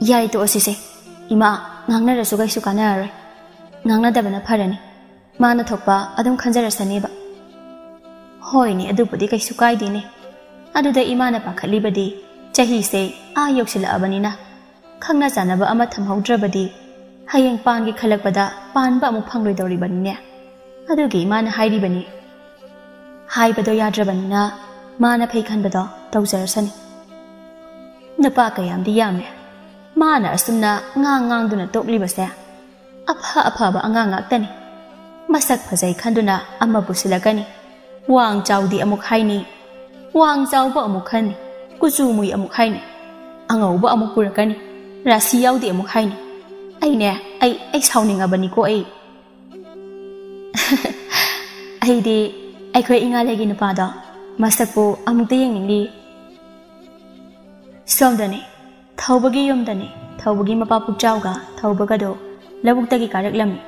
ꯌꯥꯏ ꯇꯣꯛꯑꯁꯤꯁꯦ ꯏꯃꯥ ꯉꯥꯡꯅꯔꯁꯨ ꯀꯩꯁꯨ ꯀꯥꯟꯅꯔꯔꯣꯏ ꯉꯥꯡꯅꯗꯕꯅ ꯐꯔꯅꯤ ꯃꯥꯅ ꯊꯣꯛꯄ ꯑꯗꯨꯝ ꯈꯟꯖꯔꯁꯅꯦꯕ ꯍꯣꯏꯅꯦ ꯑꯗꯨꯕꯨꯗꯤ ꯀꯩꯁꯨ ꯀꯥꯏꯗꯦꯅꯦ ꯑꯗꯨꯗ ꯏꯃꯥꯅ ꯄꯥꯈꯠꯂꯤꯕꯗꯤ ꯆꯍꯤꯁꯦ ꯌꯧꯁꯤꯜꯂꯛꯑꯕꯅꯤꯅ ꯈꯪꯅ ꯆꯥꯟꯅꯕ ꯑꯃ ꯊꯝꯍꯧꯗ꯭ꯔꯕꯗꯤ ꯍꯌꯦꯡ ꯄꯥꯟꯒꯤ ꯈꯜꯂꯛꯄꯗ ꯄꯥꯟꯕ ꯑꯃꯨꯛ ꯐꯪꯂꯣꯏꯗꯧꯔꯤꯕꯅꯤꯅꯦ ꯑꯗꯨꯒꯤ ꯏꯃꯥꯅ ꯍꯥꯏꯔꯤꯕꯅꯤ ꯍꯥꯏꯕꯗꯣ ꯌꯥꯗ꯭ꯔꯕꯅꯤꯅ ꯃꯥꯅ ꯐꯩ ꯈꯟꯕꯗꯣ ꯇꯧꯖꯔꯁꯅꯤ ꯅꯨꯄꯥ ꯀꯌꯥꯝꯗꯤ ꯌꯥꯝꯃꯦ ꯃꯥꯅ ꯑꯁꯨꯝꯅ ꯉꯥꯡꯗꯨꯅ ꯇꯣꯛꯂꯤꯕꯁꯦ ꯑꯐꯕ ꯑꯉꯥꯡ ꯉꯥꯛꯇꯅꯤ ꯃꯁꯛ ꯐꯖꯩ ꯈꯟꯗꯨꯅ ꯑꯃ ꯄꯨꯁꯤꯜꯂꯛꯀꯅꯤ ꯋꯥꯡ ꯆꯥꯎꯗꯤ ꯑꯃꯨꯛ ꯍꯥꯏꯅꯤ ꯋꯥꯡ ꯆꯥꯎꯕ ꯑꯃꯨꯛ ꯈꯟꯅꯤ ꯀꯨꯆꯨ ꯃꯨꯏ ꯑꯃꯨꯛ ꯍꯥꯏꯅꯤ ꯑꯉꯧꯕ ꯑꯃꯨꯛ ꯄꯨꯔꯛꯀꯅꯤ ꯔꯥꯁꯤ ꯌꯥꯎꯗꯦ ꯑꯃꯨꯛ ꯍꯥꯏꯅꯤ ꯑꯩ ꯁꯥꯎꯅꯤꯡꯉꯕꯅꯤꯀꯣ ꯑꯩꯗꯤ ꯑꯩꯈꯣꯏ ꯏꯉꯥꯂꯩꯒꯤ ꯅꯨꯄꯥꯗꯣ ꯃꯁꯛꯄꯨ ꯑꯃꯨꯛꯇ ꯌꯦꯡꯅꯤꯡꯂꯤ ꯁꯣꯝꯗꯅꯤ ꯊꯧꯕꯒꯤ ꯌꯨꯝꯗꯅꯤ ꯊꯧꯕꯒꯤ ꯃꯄꯥ ꯄꯨꯛꯆꯥꯎꯒ ꯊꯧꯕꯒꯗꯣ ꯂꯧꯕꯨꯛꯇꯒꯤ ꯀꯥꯔꯛꯂꯝꯃꯤ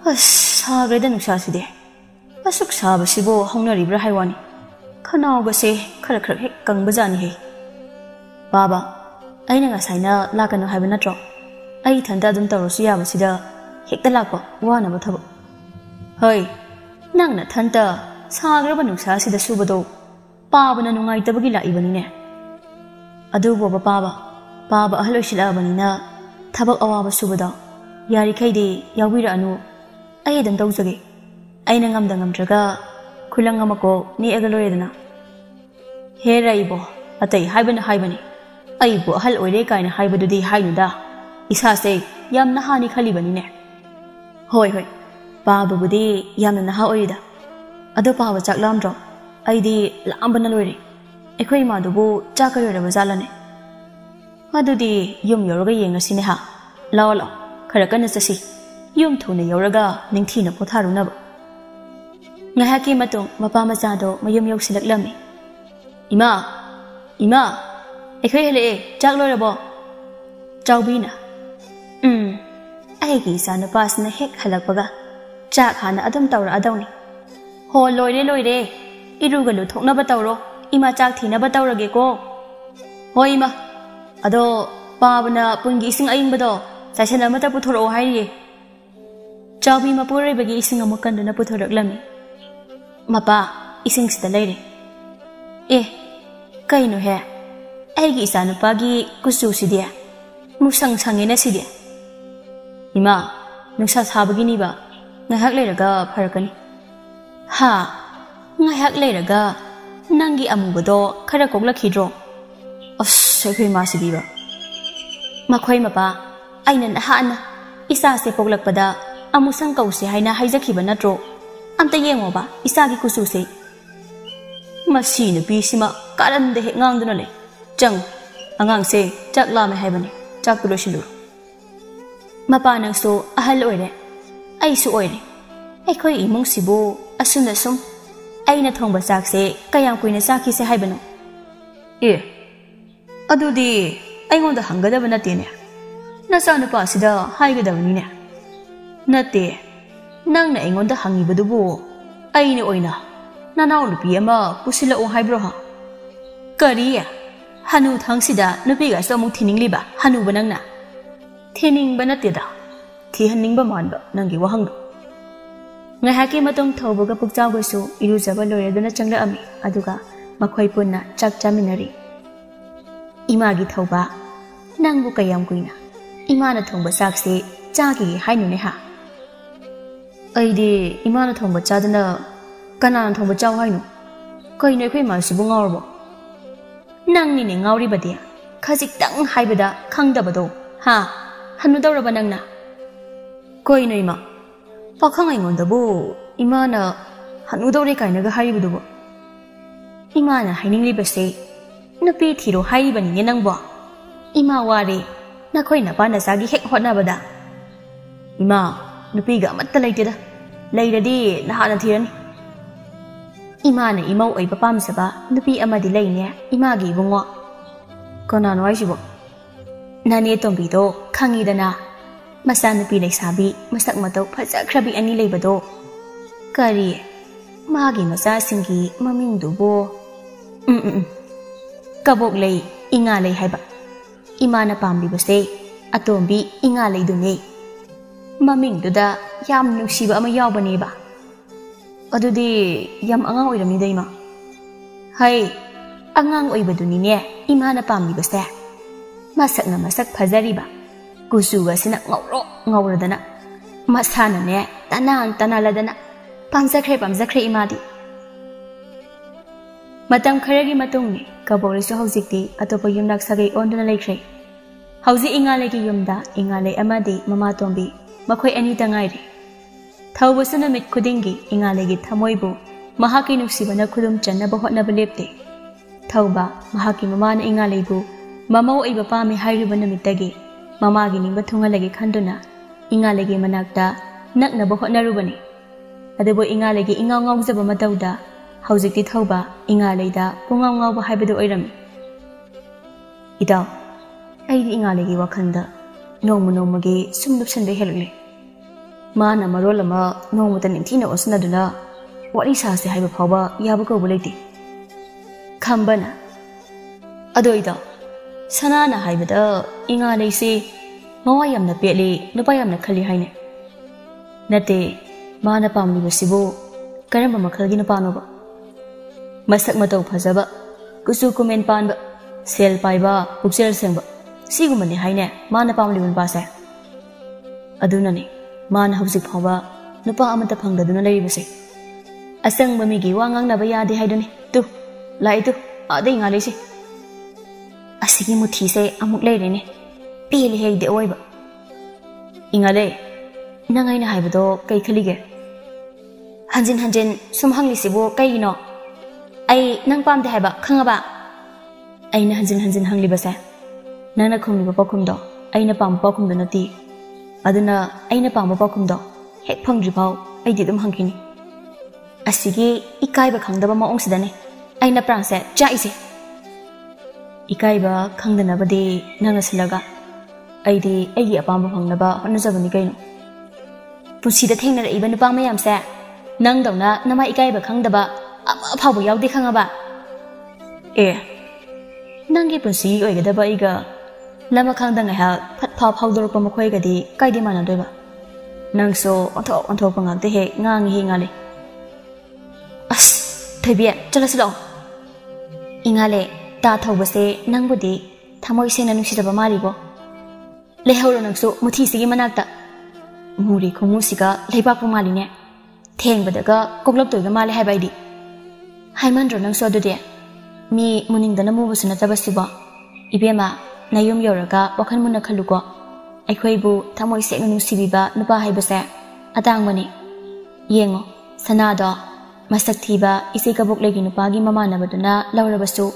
ꯑꯁ ꯁꯥꯒ꯭ꯔꯦꯗ ꯅꯨꯡꯁꯥꯁꯤꯗꯤ ꯑꯁꯨꯛ ꯁꯥꯕꯁꯤꯕꯨ ꯍꯧꯅꯔꯤꯕ꯭ꯔꯥ ꯍꯥꯏꯋꯥꯅꯤ ꯈꯅꯥꯎꯒꯁꯦ ꯈꯔ ꯍꯦꯛ ꯀꯪꯕꯖꯥꯠꯅꯤꯍꯦ ꯕꯥꯕꯥ ꯑꯩꯅ ꯉꯁꯥꯏꯅ ꯂꯥꯛꯀꯅꯨ ꯍꯥꯏꯕ ꯅꯠꯇ꯭ꯔꯣ ꯑꯩ ꯏꯊꯟꯇ ꯑꯗꯨꯝ ꯇꯧꯔꯁꯨ ꯌꯥꯕꯁꯤꯗ ꯍꯦꯛꯇ ꯂꯥꯛꯄ ꯋꯥꯅꯕ ꯊꯕꯛ ꯍꯣꯏ ꯅꯪꯅ ꯊꯟꯇ ꯁꯥꯒ꯭ꯔꯕ ꯅꯨꯡꯁꯥꯁꯤꯗ ꯁꯨꯕꯗꯣ ꯄꯥꯕꯅ ꯅꯨꯡꯉꯥꯏꯇꯕꯒꯤ ꯂꯥꯛꯏꯕꯅꯤꯅꯦ ꯑꯗꯨꯕꯨꯕ ꯄꯥꯕ ꯑꯍꯜ ꯑꯣꯏꯁꯤꯜꯂꯛꯑꯕꯅꯤꯅ ꯊꯕꯛ ꯑꯋꯥꯕ ꯁꯨꯕꯗꯣ ꯌꯥꯔꯤꯈꯩꯗꯤ ꯌꯥꯎꯕꯤꯔꯛꯑꯅꯨ ꯑꯩ ꯑꯗꯨꯝ ꯇꯧꯖꯒꯦ ꯑꯩꯅ ꯉꯝꯗ꯭ꯔꯒ ꯈꯨꯂꯪ ꯑꯃꯀꯣ ꯅꯦꯛꯑꯒ ꯂꯣꯏꯔꯦꯗꯅ ꯍꯦꯔ ꯑꯩꯕꯣ ꯑꯇꯩ ꯍꯥꯏꯕꯅꯤ ꯑꯩꯕꯨ ꯑꯍꯜ ꯑꯣꯏꯔꯦ ꯀꯥꯏꯅ ꯍꯥꯏꯕꯗꯨꯗꯤ ꯍꯥꯏꯅꯨꯗ ꯏꯁꯥꯁꯦ ꯌꯥꯝ ꯅꯍꯥꯅꯤ ꯈꯜꯂꯤꯕꯅꯤꯅꯦ ꯍꯣꯏ ꯄꯥꯕꯕꯨꯗꯤ ꯌꯥꯝꯅ ꯅꯍꯥ ꯑꯣꯏꯔꯤꯗ ꯑꯗꯣ ꯄꯥꯕ ꯆꯥꯛ ꯂꯥꯝꯗ꯭ꯔꯣ ꯑꯩꯗꯤ ꯂꯥꯝꯕꯅ ꯂꯣꯏꯔꯦ ꯑꯩꯈꯣꯏ ꯏꯃꯥꯗꯨꯕꯨ ꯆꯥꯛꯀ ꯂꯣꯏꯔꯕ ꯖꯥꯠꯂꯅꯦ ꯑꯗꯨꯗꯤ ꯌꯨꯝ ꯌꯧꯔꯒ ꯌꯦꯡꯉꯁꯤꯅꯦ ꯂꯥꯛꯑꯣ ꯈꯔ ꯀꯟꯅ ꯆꯠꯁꯤ ꯌꯨꯝ ꯊꯨꯅ ꯌꯧꯔꯒ ꯅꯤꯡꯊꯤꯅ ꯄꯣꯊꯥꯔꯨꯅꯕ ꯉꯥꯏꯍꯥꯛꯀꯤ ꯃꯇꯨꯡ ꯃꯄꯥ ꯃꯆꯥꯗꯣ ꯃꯌꯨꯝ ꯌꯧꯁꯤꯜꯂꯛꯂꯝꯃꯤ ꯏꯃꯥ ꯑꯩꯈꯣꯏ ꯍꯜꯂꯛꯑꯦ ꯆꯥꯛ ꯂꯣꯏꯔꯕꯣ ꯆꯥꯎꯕꯤꯅ ꯑꯩꯒꯤ ꯏꯆꯥ ꯅꯨꯄꯥꯁꯤꯅ ꯍꯦꯛ ꯍꯜꯂꯛꯄꯒ ꯆꯥꯛ ꯍꯥꯟꯅ ꯑꯗꯨꯝ ꯇꯧꯔꯛꯑꯗꯧꯅꯤ ꯍꯣ ꯂꯣꯏꯔꯦ ꯏꯔꯨꯒ ꯂꯨꯊꯣꯛꯅꯕ ꯇꯧꯔꯣ ꯏꯃꯥ ꯆꯥꯛ ꯊꯤꯅꯕ ꯇꯧꯔꯒꯦꯀꯣ ꯍꯣꯏ ꯏꯃꯥ ꯑꯗꯣ ꯄꯥꯕꯅ ꯄꯨꯟꯒꯤ ꯏꯁꯤꯡ ꯑꯏꯪꯕꯗꯣ ꯆꯥꯏꯁꯟ ꯑꯃꯇ ꯄꯨꯊꯣꯔꯛꯑꯣ ꯍꯥꯏꯔꯤꯌꯦ ꯆꯥꯎꯕꯤ ꯃꯄꯨꯔꯣꯏꯕꯒꯤ ꯏꯁꯤꯡ ꯑꯃꯨꯛ ꯀꯟꯗꯨꯅ ꯄꯨꯊꯣꯔꯛꯂꯝꯃꯤ ꯃꯄꯥ ꯏꯁꯤꯡꯁꯤꯗ ꯂꯩꯔꯦ ꯀꯩꯅꯣꯍꯦ ꯑꯩꯒꯤ ꯏꯆꯥꯅꯨꯄꯥꯒꯤ ꯀꯨꯆꯨꯁꯤꯗꯤ ꯃꯨꯁꯪ ꯁꯪꯉꯦꯅ ꯁꯤꯗꯤ ꯏꯃꯥ ꯅꯨꯡꯁꯥ ꯁꯥꯕꯒꯤꯅꯤꯕ ꯉꯥꯏꯍꯥꯛ ꯂꯩꯔꯒ ꯐꯔꯛꯀꯅꯤ ꯉꯥꯏꯍꯥꯛ ꯂꯩꯔꯒ ꯅꯪꯒꯤ ꯑꯃꯨꯕꯗꯣ ꯈꯔ ꯀꯣꯛꯂꯛꯈꯤꯗ꯭ꯔꯣ ꯑꯁ ꯑꯩꯈꯣꯏ ꯏꯃꯥꯁꯤꯗꯤꯕ ꯃꯈꯣꯏ ꯃꯄꯥ ꯑꯩꯅ ꯅꯍꯥꯟꯅ ꯏꯆꯥꯁꯦ ꯄꯣꯛꯂꯛꯄꯗ ꯑꯃꯨꯁꯪ ꯀꯧꯁꯦ ꯍꯥꯏꯅ ꯍꯥꯏꯖꯈꯤꯕ ꯅꯠꯇ꯭ꯔꯣ ꯑꯝꯇ ꯌꯦꯡꯉꯣꯕ ꯏꯆꯥꯒꯤ ꯀꯨꯆꯨꯁꯦ ꯃꯁꯤ ꯅꯨꯄꯤꯁꯤꯃ ꯀꯥꯔꯟꯗ ꯍꯦꯛ ꯉꯥꯡꯗꯨꯅ ꯂꯩ ꯆꯪꯉꯨ ꯑꯉꯥꯡꯁꯦ ꯆꯥꯛ ꯂꯥꯝꯃꯦ ꯍꯥꯏꯕꯅꯤ ꯆꯥꯛꯇꯨ ꯂꯣꯏꯁꯤꯜꯂꯨꯔꯣ ꯃꯄꯥ ꯅꯪꯁꯨ ꯑꯍꯜ ꯑꯣꯏꯔꯦ ꯑꯩꯁꯨ ꯑꯣꯏꯔꯦ ꯑꯩꯈꯣꯏ ꯏꯃꯨꯡꯁꯤꯕꯨ ꯑꯁꯨꯝꯅ ꯁꯨꯝ ꯑꯩꯅ ꯊꯣꯡꯕ ꯆꯥꯛꯁꯦ ꯀꯌꯥꯝ ꯀꯨꯏꯅ ꯆꯥꯈꯤꯁꯦ ꯍꯥꯏꯕꯅꯣ ꯑꯗꯨꯗꯤ ꯑꯩꯉꯣꯟꯗ ꯍꯪꯒꯗꯕ ꯅꯠꯇꯦꯅꯦ ꯅꯆꯥꯅꯨꯄꯥꯁꯤꯗ ꯍꯥꯏꯒꯗꯕꯅꯤꯅꯦ ꯅꯠꯇꯦ ꯅꯪꯅ ꯑꯩꯉꯣꯟꯗ ꯍꯪꯉꯤꯕꯗꯨꯕꯨ ꯑꯩꯅ ꯑꯣꯏꯅ ꯅꯅꯥꯎ ꯅꯨꯄꯤ ꯑꯃ ꯄꯨꯁꯤꯜꯂꯛꯑꯣ ꯍꯥꯏꯕ꯭ꯔꯣ Kari Hanu Tangsida, Nupiga Somu Tiningliba, Hanu Banana. Tining Banatida, Tihaning Bamanba, Nangi Wahang. Ngahaki matong Toboga Puktawasu, Iluzaba Lawyer than a Changla Ami, Aduga, Makwai Puna, Chak Jaminari. Imagi Toba, Nangukayam Guina, Imana Tomba Saxi, Jagi, Hainuneha. Aidi, Imana Tomba Chadana, Kanan Tomba Jawhainu, Koine Quima Sibungarbo. Nangni Ngauri Badia, Kazik Dang Haibada, Kangdabado, Ha. Hanudara banangna. Koi no ima. Pakangai on the bo. Imana Hanudori kainaga haibudu. Imana hining libase. Napi tiro haibani yanangba. Ima wari. Nakoi napana sagi hek hotnabada. Ima Nupiga matalaitida. Lairadi Lahana Tirani. Imana imau ay papam saba. Nupi amadi laine. Imagi bunga. Konan waisibo. Nani Tombido, Kangidana, Masanupi like Sabi, Masak Mato, Pazak Krabi any labado. Kari, Magi Masa Singi, Maming Dubo. Kabok lay, Inga lay Haiba. Imana Pambi Base, Atombi, Inga lay Dune. Maming Duda, Yam Nusiba Mayabaneba. Adudi, Yam Angang Oidamidema. Hai, Angang Oibadunine, Imana Pambi Base. Masak na masak Pazariba. Kusuga sina ngauradana. Masana ne, tanaladana. Pamzakre imadi. Matam Karagi Matungi, Kaboriso Hosiki, Atopo Yumnak Sagi Ondana Lake. Hausi Ingaleki Yumda, Ingale Amadi, Mama Tombi, Makoi Anita Ngairi. Taubasana mit Kudingi, Ingalegi Tamoibu, Mahaki Nuksibana Kudum Chana Bahotna Belepte. Tauba, Mahaki Mamana Ingalebu. Mama iba pa mi hairiba namitagi, Mama gining batunga lagi kanduna, Inga lagi manakta, Nak na bahot narubani. Adabo Inga lagi ingaw zaba matawda, Hausik di tauba, Inga layda, pungaw bahibado oirami. Itaw, ay di Inga lagi wakanda, Nomagi sumdupsan beheluli. Mana marolama, Nomutan intina osnadula, Wali sasi haiba pawba, Yabuko buliti. Kambana. Ado itaw. Sanana haibada Inga laysi Mawayam na pili Nupayam na kali haine Nate Mana pamli basibo Karamba makalgi na pano ba Masak mataw pazaba Kusu kumen pan ba Sel pay ba Puksel seng ba Sigo man ni haine Mana pamli man basa Aduna ni Mana hausik pang ba Nupa amata pang daduna lari basi Asang mamigi wangang na bayadi haiduni Tu Lai tu Ada Inga laysi Asigi muthise amuk leirene pili heide oiba Ingale nangai na haibado kai khalige hanjin sum hangli sibo kai no ai nang pam de haiba khangaba ai na hanjin hangli basa nana khumli ba pakhum do ai na pam pakhum do nati aduna ai na pam pakhum do hek phangri pau ai di dum hangkini asigi ikai ba khangdaba ma ong sidane ai na prang se cha ise Ikaiba Kandanabadi Nanasilaga Aidi Agi Apamba Pangnaba Honazabani Gaino Pusi the thing that even the Pamayam sat Nangdona Nama Ikaiba Kangdaba Pabo Yaudi Kangaba Nangi Pusi Oigadaba Iga Lama Kangdanga Pat Pop Powder Pamaquagadi Kaidimana Deva Nangso on top of the head Nang Hingali As Tabia Jelaslo Ingale Ta Tobase, Nangbudi, Tamoisin and Nushitaba Maribo. Lehoro Nakso, Mutisi Manata Muri Kumusika, Lepapu Maline, Tang Badaga, Koglop to the Mali Habidi. Haimandro Nangso de Me Muning the Namus in a Tabasiba, Ibema, Nayum Yoraga, Wakanmuna Kalugo, Equebu, Tamoisin and Nusibiba, Nuba Habasa, Adangmani, Yengo, Sanada, Masaktiba, Isikabuk Leginupagi Mamana Baduna, Laura Basu.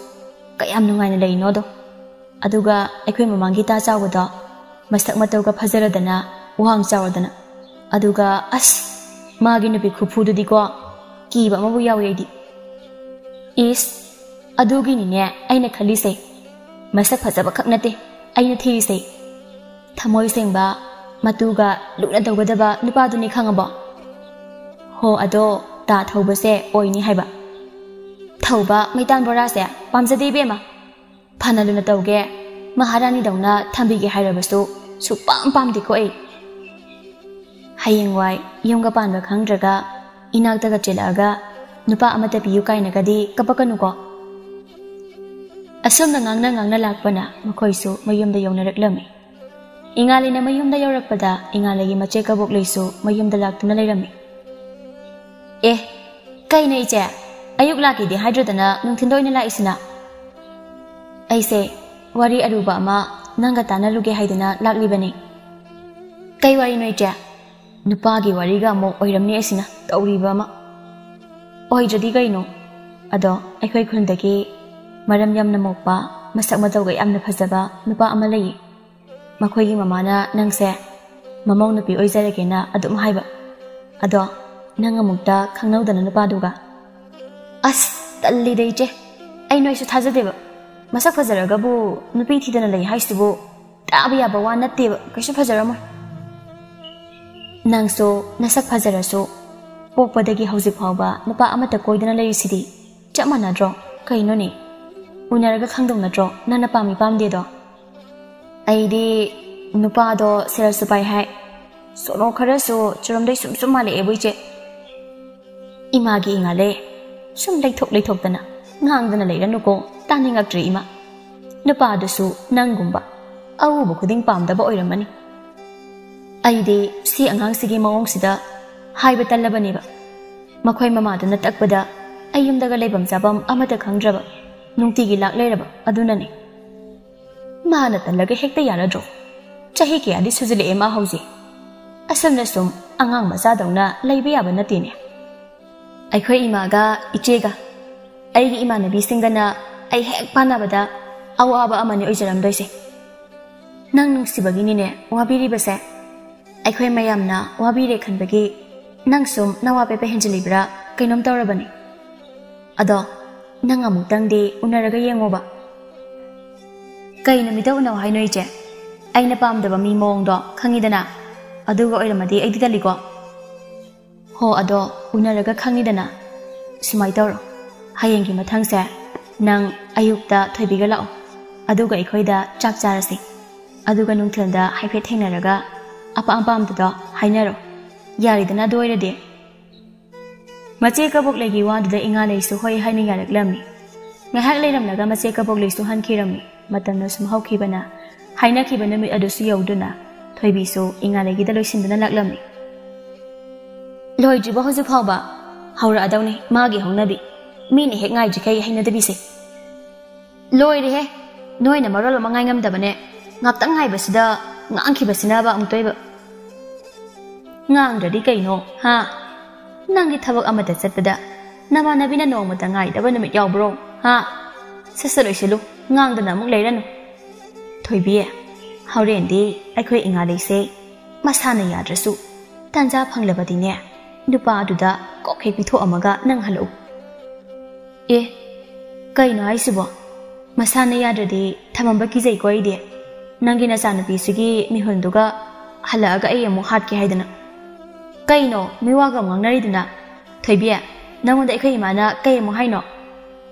Kayam nungai na lay nodo. Aduga ekwe mamang kita sawada. Masak mataw ka pazaradana. Uhang sawadana. Aduga as. Magi nabi kupudo di ko. Kiba mabuyaw yadi. Is. Adugi niya ay nakalise. Masak pazabakak nate. Ay natilise. Tamoy seng ba. Matuga lukna daw ba nupado ni kanga ba. Ho ado ta thaw ba se oy ni hay ba. ꯊꯧꯕ ꯃꯩꯇꯥꯟ ꯕꯣꯔꯥꯁꯦ ꯄꯥꯝꯖꯗꯦ ꯏꯕꯦꯝꯃ ꯐꯅ ꯂꯨꯅ ꯇꯧꯒꯦ ꯃꯍꯥꯔꯥꯅꯤꯗꯧꯅ ꯊꯝꯕꯤꯒꯦ ꯍꯥꯏꯔꯕꯁꯨ ꯁꯨꯛꯄꯥꯝ ꯄꯥꯝꯗꯦꯀꯣ ꯑꯩ ꯍꯌꯦꯡꯋꯥꯏ ꯌꯨꯝꯒ ꯄꯥꯟꯕ ꯈꯪꯗ꯭ꯔꯒ ꯏꯅꯥꯛꯇꯒ ꯆꯦꯜꯂꯛꯑꯒ ꯅꯨꯄꯥ ꯑꯃꯠꯇ ꯄꯤꯌꯨ ꯀꯥꯏꯅꯒꯗꯤ ꯀꯞꯄꯛꯀꯅꯨꯀꯣ ꯑꯁꯨꯝꯅ ꯉꯥꯡꯅ ꯂꯥꯛꯄꯅ ꯃꯈꯣꯏꯁꯨ ꯃꯌꯨꯝꯗ ꯌꯧꯅꯔꯛꯂꯝꯃꯤ ꯏꯉꯥꯂꯩꯅ ꯃꯌꯨꯝꯗ ꯌꯧꯔꯛꯄꯗ ꯏꯉꯥꯂꯩꯒꯤ ꯃꯆꯦ ꯀꯕꯣꯛꯂꯩꯁꯨ ꯃꯌꯨꯝꯗ ꯂꯥꯛꯇꯨꯅ ꯂꯩꯔꯝꯃꯤ ꯀꯩꯅꯣ ꯏꯆꯦ ꯑꯌꯨꯛ ꯂꯥꯛꯀꯦꯗꯤ ꯍꯥꯏꯗ꯭ꯔꯗꯅ ꯅꯨꯡꯊꯤꯟꯗ ꯑꯣꯏꯅ ꯂꯥꯛꯏꯁꯤꯅ ꯑꯩꯁꯦ ꯋꯥꯔꯤ ꯑꯔꯨꯕ ꯑꯃ ꯅꯪꯒ ꯇꯥꯟꯅꯔꯨꯒꯦ ꯍꯥꯏꯗꯅ ꯂꯥꯛꯂꯤꯕꯅꯤ ꯀꯩ ꯋꯥꯔꯤꯅꯣ ꯏꯆꯦ ꯅꯨꯄꯥꯒꯤ ꯋꯥꯔꯤꯒ ꯑꯃꯨꯛ ꯑꯣꯏꯔꯝꯅꯤ ꯑꯁꯤꯅ ꯇꯧꯔꯤꯕ ꯑꯃ ꯑꯣꯏꯗ꯭ꯔꯗꯤ ꯀꯩꯅꯣ ꯑꯗꯣ ꯑꯩꯈꯣꯏ ꯈꯨꯟꯗꯒꯤ ꯃꯔꯝ ꯌꯥꯝꯅ ꯃꯣꯛꯄ ꯃꯁꯛ ꯃꯇꯧꯒ ꯌꯥꯝꯅ ꯐꯖꯕ ꯅꯨꯄꯥ ꯑꯃ ꯂꯩꯌꯦ ꯃꯈꯣꯏꯒꯤ ꯃꯃꯥꯅ ꯅꯪꯁꯦ ꯃꯃꯧ ꯅꯨꯄꯤ ꯑꯣꯏꯖꯔꯒꯦꯅ ꯑꯗꯨꯝ ꯍꯥꯏꯕ ꯑꯗꯣ ꯅꯪ ꯑꯃꯨꯛꯇ ꯈꯪꯅꯧꯗꯅ ꯅꯨꯄꯥꯗꯨꯒ ꯑꯁ ꯇꯜꯂꯤꯗ ꯏꯆꯦ ꯑꯩ ꯅꯣꯏꯁꯨ ꯊꯥꯖꯗꯦꯕ ꯃꯁꯛ ꯐꯖꯔꯒꯕꯨ ꯅꯨꯄꯤ ꯊꯤꯗꯅ ꯂꯩ ꯍꯥꯏꯁꯤꯕꯨ ꯇꯥꯕ ꯌꯥꯕ ꯋꯥ ꯅꯠꯇꯦꯕ ꯀꯩꯁꯨ ꯐꯖꯔꯝꯃꯣꯏ ꯅꯪꯁꯨ ꯅꯁꯛ ꯐꯖꯔꯁꯨ ꯄꯣꯛꯄꯗꯒꯤ ꯍꯧꯖꯤꯛ ꯐꯥꯎꯕ ꯅꯨꯄꯥ ꯑꯃꯠꯇ ꯀꯣꯏꯗꯅ ꯂꯩꯔꯤꯁꯤꯗꯤ ꯆꯞ ꯃꯥꯟꯅꯗ꯭ꯔꯣ ꯀꯩꯅꯣꯅꯦ ꯎꯅꯔꯒ ꯈꯪꯗꯧ ꯅꯠꯇ꯭ꯔꯣ ꯅꯪꯅ ꯄꯥꯝꯃꯤ ꯄꯥꯝꯗꯦꯗꯣ ꯑꯩꯗꯤ ꯅꯨꯄꯥꯗꯣ ꯁꯦꯔꯁꯨ ꯄꯥꯏ ꯍꯥꯏ ꯁꯣꯅꯣ ꯈꯔꯁꯨ ꯆꯨꯔꯝꯗꯩ ꯁꯨꯝ ꯃꯥꯜꯂꯛꯑꯦꯕꯨ ꯏꯆꯦ ꯏꯃꯥꯒꯤ ꯏꯉꯥꯂꯩ ꯁꯨꯝ ꯂꯩꯊꯣꯛꯇꯅ ꯉꯥꯡꯗꯅ ꯂꯩꯔꯅꯨꯀꯣ ꯇꯥꯅꯤꯡꯉꯛꯇ꯭ꯔꯦ ꯏꯃꯥ ꯅꯨꯄꯥꯗꯨꯁꯨ ꯅꯪꯒꯨꯝꯕ ꯑꯎꯕ ꯈꯨꯗꯤꯡ ꯄꯥꯝꯗꯕ ꯑꯣꯏꯔꯝꯃꯅꯤ ꯑꯩꯗꯤ ꯁꯤ ꯑꯉꯥꯡꯁꯤꯒꯤ ꯃꯑꯣꯡꯁꯤꯗ ꯍꯥꯏꯕ ꯇꯜꯂꯕꯅꯦꯕ ꯃꯈꯣꯏ ꯃꯃꯥꯗꯨꯅ ꯇꯛꯄꯗ ꯑꯩ ꯌꯨꯝꯗꯒ ꯂꯩꯐꯝ ꯆꯥꯐꯝ ꯑꯃꯠꯇ ꯈꯪꯗ꯭ꯔꯕ ꯅꯨꯡꯇꯤꯒꯤ ꯂꯥꯛ ꯂꯩꯔꯕ ꯑꯗꯨꯅꯅꯦ ꯃꯥꯅ ꯇꯜꯂꯒ ꯍꯦꯛꯇ ꯌꯥꯔꯗ꯭ꯔꯣ ꯆꯍꯤ ꯀꯌꯥꯗꯤ ꯁꯨꯖꯤꯜꯂꯛꯑꯦ ꯃꯥ ꯍꯧꯖꯤꯛ ꯑꯁꯨꯝꯅ ꯁꯨꯝ ꯑꯉꯥꯡ ꯃꯆꯥꯗꯧꯅ ꯂꯩꯕ ꯌꯥꯕ ꯅꯠꯇꯦꯅꯦ ꯑꯩꯈꯣꯏ ꯏꯃꯥꯒ ꯏꯆꯦꯒ ꯑꯩꯒꯤ ꯏꯃꯥꯟꯅꯕꯤꯁꯤꯡꯒꯅ ꯑꯩ ꯍꯦꯛ ꯄꯥꯟꯅꯕꯗ ꯑꯋꯥꯕ ꯑꯃꯅꯤ ꯑꯣꯏꯖꯔꯝꯗꯣꯏꯁꯦ ꯅꯪ ꯅꯨꯡꯁꯤꯕꯒꯤꯅꯤꯅꯦ ꯋꯥꯕꯤꯔꯤꯕꯁꯦ ꯑꯩꯈꯣꯏ ꯃꯌꯥꯝꯅ ꯋꯥꯕꯤꯔꯦ ꯈꯟꯕꯒꯤ ꯅꯪ ꯁꯨꯝ ꯅꯋꯥ ꯄꯦꯄ ꯍꯦꯟꯖꯤꯜꯂꯤꯕ꯭ꯔꯥ ꯀꯩꯅꯣꯝ ꯇꯧꯔꯕꯅꯤ ꯑꯗꯣ ꯅꯪ ꯑꯃꯨꯛꯇꯪꯗꯤ ꯎꯅꯔꯒ ꯌꯦꯡꯉꯣꯕ ꯀꯩ ꯅꯨꯃꯤꯠꯇ ꯎꯅꯧ ꯍꯥꯏꯅꯣ ꯏꯆꯦ ꯑꯩꯅ ꯄꯥꯝꯗꯕ ꯃꯤ ꯃꯑꯣꯡꯗꯣ ꯈꯪꯉꯤꯗꯅ ꯑꯗꯨꯒ ꯑꯣꯏꯔꯝꯃꯗꯤ ꯑꯩꯗꯤ ꯇꯜꯂꯤꯀꯣ ꯍꯣ ꯑꯗꯣ ꯎꯅꯔꯒ ꯈꯪꯉꯤꯗꯅ ꯁꯨꯃꯥꯏ ꯇꯧꯔꯣ ꯍꯌꯦꯡꯒꯤ ꯃꯊꯪꯁꯦ ꯅꯪ ꯑꯌꯨꯛꯇ ꯊꯣꯏꯕꯤꯒ ꯂꯥꯛꯑꯣ ꯑꯗꯨꯒ ꯑꯩꯈꯣꯏꯗ ꯆꯥꯛ ꯆꯥꯔꯁꯤ ꯑꯗꯨꯒ ꯅꯨꯡꯊꯤꯜꯗ ꯍꯥꯏꯐꯦꯠ ꯊꯦꯡꯅꯔꯒ ꯑꯄꯥꯝꯕꯗꯣ ꯍꯥꯏꯅꯔꯣ ꯌꯥꯔꯤꯗꯅ ꯑꯗꯨ ꯑꯣꯏꯔꯗꯤ ꯃꯆꯦ ꯀꯕꯣꯛꯂꯩꯒꯤ ꯋꯥꯗꯨꯗ ꯏꯉꯥꯂꯩꯁꯨ ꯍꯣꯏ ꯍꯥꯏꯅ ꯌꯥꯔꯛꯂꯝꯃꯤ ꯉꯥꯏꯍꯥꯛ ꯂꯩꯔꯝꯂꯒ ꯃꯆꯦ ꯀꯕꯣꯛꯂꯩꯁꯨ ꯍꯟꯈꯤꯔꯝꯃꯤ ꯃꯇꯝꯅ ꯁꯨꯝ ꯍꯧꯈꯤꯕꯅ ꯍꯥꯏꯅꯈꯤꯕ ꯅꯨꯃꯤꯠ ꯑꯗꯨꯁꯨ ꯌꯧꯗꯨꯅ ꯊꯣꯏꯕꯤꯁꯨ ꯏꯉꯥꯂꯩꯒꯤꯗ ꯂꯣꯏꯁꯤꯟꯗꯨꯅ ꯂꯥꯛꯂꯝꯃꯤ ꯂꯣꯏꯗ꯭ꯔꯤꯕ ꯍꯧꯖꯤꯛ ꯐꯥꯎꯕ ꯍꯧꯔꯛꯑꯗꯧꯅꯤ ꯃꯥꯒꯤ ꯍꯧꯅꯕꯤ ꯃꯤꯅ ꯍꯦꯛ ꯉꯥꯏꯗ꯭ꯔꯤꯈꯩ ꯍꯩꯅꯗꯕꯤꯁꯦ ꯂꯣꯏꯔꯦꯍꯦ ꯅꯣꯏꯅ ꯃꯔꯣꯜ ꯑꯃ ꯉꯥꯏ ꯉꯝꯗꯕꯅꯦ ꯉꯥꯛꯇꯪ ꯉꯥꯏꯕꯁꯤꯗ ꯉꯥꯡꯈꯤꯕꯁꯤꯅꯕ ꯑꯃꯨꯛꯇꯣꯏꯕ ꯉꯥꯡꯗ꯭ꯔꯗꯤ ꯀꯩꯅꯣ ꯍꯥ ꯅꯪꯒꯤ ꯊꯕꯛ ꯑꯃꯗ ꯆꯠꯄꯗ ꯅꯃꯥꯟꯅꯕꯤꯅ ꯅꯣꯡꯃꯇ ꯉꯥꯏꯗꯕ ꯅꯨꯃꯤꯠ ꯌꯥꯎꯕ꯭ꯔꯣ ꯍꯥ ꯁꯠ ꯂꯣꯏꯁꯤꯜꯂꯨ ꯉꯥꯡꯗꯅ ꯑꯃꯨꯛ ꯂꯩꯔꯅꯨ ꯊꯣꯏꯕꯤ ꯍꯣꯔꯦꯟꯗꯤ ꯑꯩꯈꯣꯏ ꯏꯉꯥꯂꯩꯁꯦ ꯃꯁꯥꯅ ꯌꯥꯗ꯭ꯔꯁꯨ ꯇꯥꯟꯖꯥ ꯐꯪꯂꯕꯗꯤꯅꯦ ꯅꯨꯄꯥ ꯑꯗꯨꯗ ꯀꯣꯛ ꯍꯦꯛ ꯄꯤꯊꯣꯛꯑꯝꯃꯒ ꯅꯪ ꯍꯜꯂꯛꯎ ꯀꯩꯅꯣ ꯍꯥꯏꯁꯤꯕꯣ ꯃꯁꯥꯅ ꯌꯥꯗ꯭ꯔꯗꯤ ꯊꯝꯃꯝꯕ ꯀꯤꯖꯩꯀꯣ ꯑꯩꯗꯤ ꯅꯪꯒꯤ ꯅꯆꯥꯅꯨꯄꯤꯁꯤꯒꯤ ꯃꯤꯍꯨꯟꯗꯨꯒ ꯍꯜꯂꯛꯑꯒ ꯑꯩ ꯑꯃꯨꯛ ꯍꯥꯠꯀꯦ ꯍꯥꯏꯗꯅ ꯀꯩꯅꯣ ꯃꯤꯋꯥꯒ ꯑꯃꯨꯛ ꯉꯥꯡꯅꯔꯤꯗꯨꯅ ꯊꯣꯏꯕꯤ ꯅꯪꯉꯣꯟꯗ ꯑꯩꯈꯣꯏ ꯏꯃꯥꯅ ꯀꯩ ꯑꯃꯨꯛ ꯍꯥꯏꯅꯣ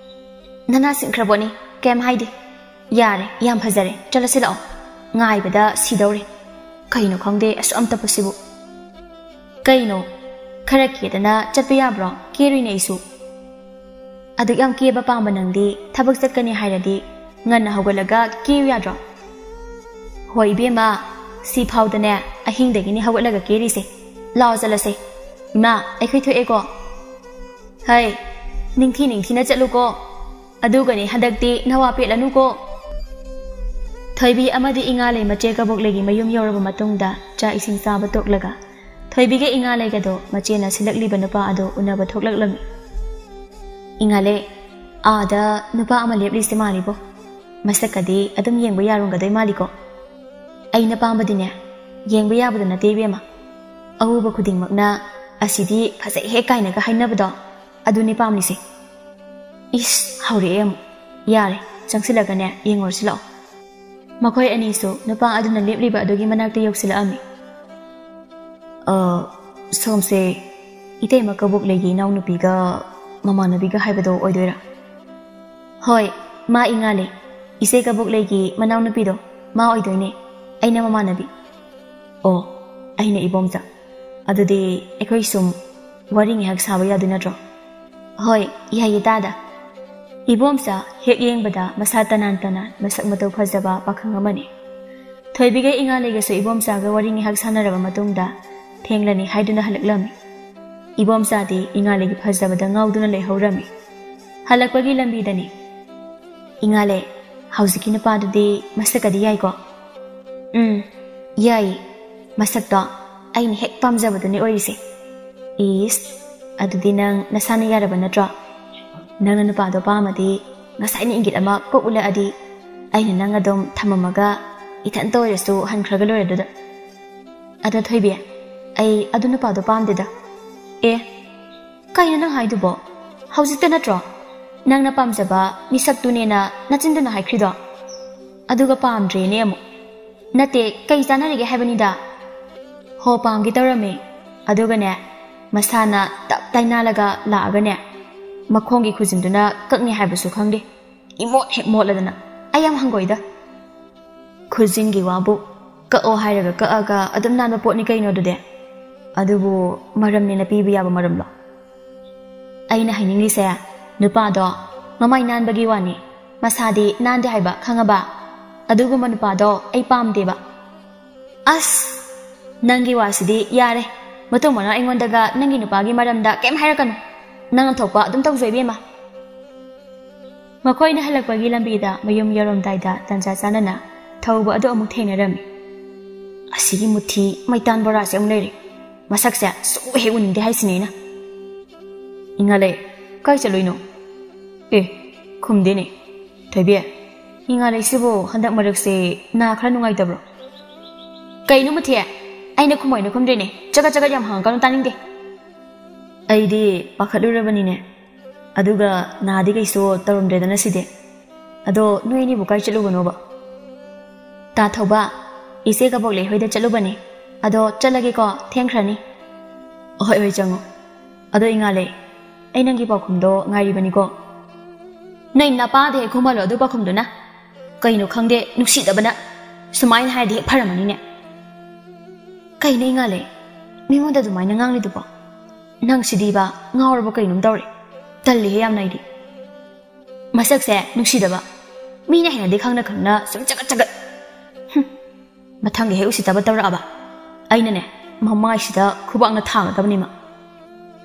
ꯅꯅꯥ ꯁꯤꯡꯈ꯭ꯔꯕꯣꯅꯤ ꯀꯩꯝ ꯍꯥꯏꯗꯦ ꯌꯥꯔꯦ ꯌꯥꯝ ꯐꯖꯔꯦ ꯆꯠꯂꯁꯤ ꯂꯥꯛꯑꯣ ꯉꯥꯏꯕꯗ ꯁꯤꯗꯧꯔꯦ ꯀꯩꯅꯣ ꯈꯪꯗꯦ ꯑꯁꯨꯛ ꯇꯞꯄꯁꯤꯕꯨ ꯀꯩꯅꯣ ꯈꯔ ꯀꯦꯗꯅ ꯆꯠꯄ ꯌꯥꯕ꯭ꯔꯣ ꯀꯦꯔꯨꯏꯅꯦ ꯑꯩꯁꯨ ꯑꯗꯨꯛ ꯌꯥꯝ ꯀꯦꯕ ꯄꯥꯝꯕ ꯅꯪꯗꯤ ꯊꯕꯛ ꯆꯠꯀꯅꯤ ꯍꯥꯏꯔꯗꯤ ꯉꯟꯅ ꯍꯧꯒꯠꯂꯒ ꯀꯦꯌꯨ ꯌꯥꯗ꯭ꯔꯣ ꯍꯣꯏ ꯏꯕꯦꯝꯃ ꯁꯤ ꯐꯥꯎꯗꯅꯦ ꯑꯍꯤꯡꯗꯒꯤꯅꯤ ꯍꯧꯒꯠꯂꯒ ꯀꯦꯔꯤꯁꯦ ꯂꯥꯛꯑꯣ ꯆꯠꯂꯁꯦ ꯏꯃꯥ ꯑꯩꯈꯣꯏ ꯊꯣꯛꯑꯦꯀꯣ ꯍꯩ ꯅꯤꯡꯊꯤꯅ ꯆꯠꯂꯨꯀꯣ ꯑꯗꯨꯒꯅꯤ ꯍꯟꯗꯛꯇꯤ ꯅꯋꯥ ꯄꯦꯠꯂꯅꯨꯀꯣ ꯊꯣꯏꯕꯤ ꯑꯃꯗꯤ ꯏꯉꯥꯂꯩ ꯃꯆꯦ ꯀꯕꯣꯛꯂꯩꯒꯤ ꯃꯌꯨꯝ ꯌꯧꯔꯕ ꯃꯇꯨꯡꯗ ꯆꯥꯛ ꯏꯁꯤꯡ ꯆꯥꯕ ꯇꯣꯛꯂꯒ ꯊꯣꯏꯕꯤꯒ ꯏꯉꯥꯂꯩꯒꯗꯣ ꯃꯆꯦꯅ ꯁꯤꯜꯂꯛꯂꯤꯕ ꯅꯨꯄꯥ ꯑꯗꯣ ꯎꯅꯕ ꯊꯣꯛꯂꯛꯂꯝꯃꯤ ꯏꯉꯥꯂꯩ ꯑꯥꯗ ꯅꯨꯄꯥ ꯑꯃ ꯂꯦꯞꯂꯤꯁꯦ ꯃꯥꯜꯂꯤꯕꯣ ꯃꯁꯛꯀꯗꯤ ꯑꯗꯨꯝ ꯌꯦꯡꯕ ꯌꯥꯔꯝꯒꯗꯣꯏ ꯃꯥꯜꯂꯤꯀꯣ ꯑꯩꯅ ꯄꯥꯝꯕꯗꯤꯅꯦ ꯌꯦꯡꯕ ꯌꯥꯕꯗ ꯅꯠꯇꯦ ꯏꯕꯦꯝꯃ ꯑꯎꯕ ꯈꯨꯗꯤꯡꯃꯛꯅ ꯑꯁꯤꯗꯤ ꯐꯖꯩ ꯍꯦꯛ ꯀꯥꯏꯅꯒ ꯍꯥꯏꯅꯕꯗꯣ ꯑꯗꯨꯅꯤ ꯄꯥꯝꯂꯤꯁꯦ ꯏꯁ ꯍꯧꯔꯛꯑꯦ ꯑꯃꯨꯛ ꯌꯥꯔꯦ ꯆꯪꯁꯤꯜꯂꯒꯅꯦ ꯌꯦꯡꯉꯨꯔꯁꯤ ꯂꯥꯛꯑꯣ ꯃꯈꯣꯏ ꯑꯅꯤꯁꯨ ꯅꯨꯄꯥ ꯑꯗꯨꯅ ꯂꯦꯞꯂꯤꯕ ꯑꯗꯨꯒꯤ ꯃꯅꯥꯛꯇ ꯌꯧꯁꯤꯜꯂꯛꯑꯝꯃꯤ ꯁꯣꯝꯁꯦ ꯏꯇꯩꯃ ꯀꯕꯣꯛꯂꯩꯒꯤ ꯏꯅꯥꯎꯅꯨꯄꯤꯒ ꯃꯃꯥꯟꯅꯕꯤꯒ ꯍꯥꯏꯕꯗꯣ ꯑꯣꯏꯗꯣꯏꯔꯥ Hoi, ma ingale. Ise kabuk legi manau nupido. Ma oidoine. Aina mama nabi. Oh, aina ibomza. Adudi ekoi sum waring hak sabaya dunadro. Hoi, ihai dada. Ibomza hek yengbada masa tanan tanan masak matau phajaba pakhang amani. Thoibiga ingale ga so ibomza ga waring hak sanaraba matungda thenglani haiduna halaklami. Ibomza di ingale gi phajabada ngauduna lehorami. Halakpagi lambidani. Ingale, hauziki nupadudi masakadi yai ko. Yai. Masakto aini hek pamjabaduni orise. Is adudi nang nasana yaraba natro. Nang nupado pamadi ngasai ni ingit ama ko ula adi aina nang adom thamamaga ithan toirasu hankhraga loreduda. Ada thoibi ai adu nupado pamdeda. Kaina nang haidubo hauzikta natro. Nang na pamjaba misaktune na nachinduna haikrido. Aduga pamdre ne amu. Nate kai janarige habanida. Ho pamgi tarame. Aduga ne masana tap tainalaga laaga ne. Makhongi khujinduna kakni haibasu khangde. Imot hek motladana. Ayam hangoida. Khujingi wabu ka-o hairaga ka-aga adum nanba potni kaino dude. Adubu maramne na pibi yaba maramlo. Aina hainingli saya. Nupado mamay nanbagi wani masadi nande haiba khangaba aduguma nupado ay pamdeba. As nangi wasidi yare matung mana aingondaga nangi nupagi maramda kem hairakanu nang thokpa adum tawjoibema. Makoy na halakpagi lambida mayum yaromdaida tansa sanana thauba adu amuk thenarami. Asigi muthi maitan borase amleire masakse suhe unde haisinena. Ingale kai chaloino. Khumdene. Thoibi. Ingale sibo handak marakse na khara nungai dabro. Kainu muthi aina khumoina khumdrene. Jaga yam hangkanu taningde. Aidi pakhalurabani ne. Aduga nadi kaiso tarumdredana side. Ado noini bukai chalugano ba. Ta thoba ise ka bogle hoida chalubani. Ado chalage ko thengkhrani. Oi chango. Ado ingale ai nangi pakhumdo ngairibani ko. Nay napa de khumalo adu pakhumduna. Kaino khangde nuksidabana. Sumain haidi pharamani ne. Kaino ingale mimonda dumaina ngangli dupo. Nang sidiba ngawrba kainum tawre. Talli he yam naidi. Masakse nuksidaba. Mina hena de khangna sum chagat. Mathangi he usitaba tawra aba. Aina ne mamai sida khubangna thangadabani ma.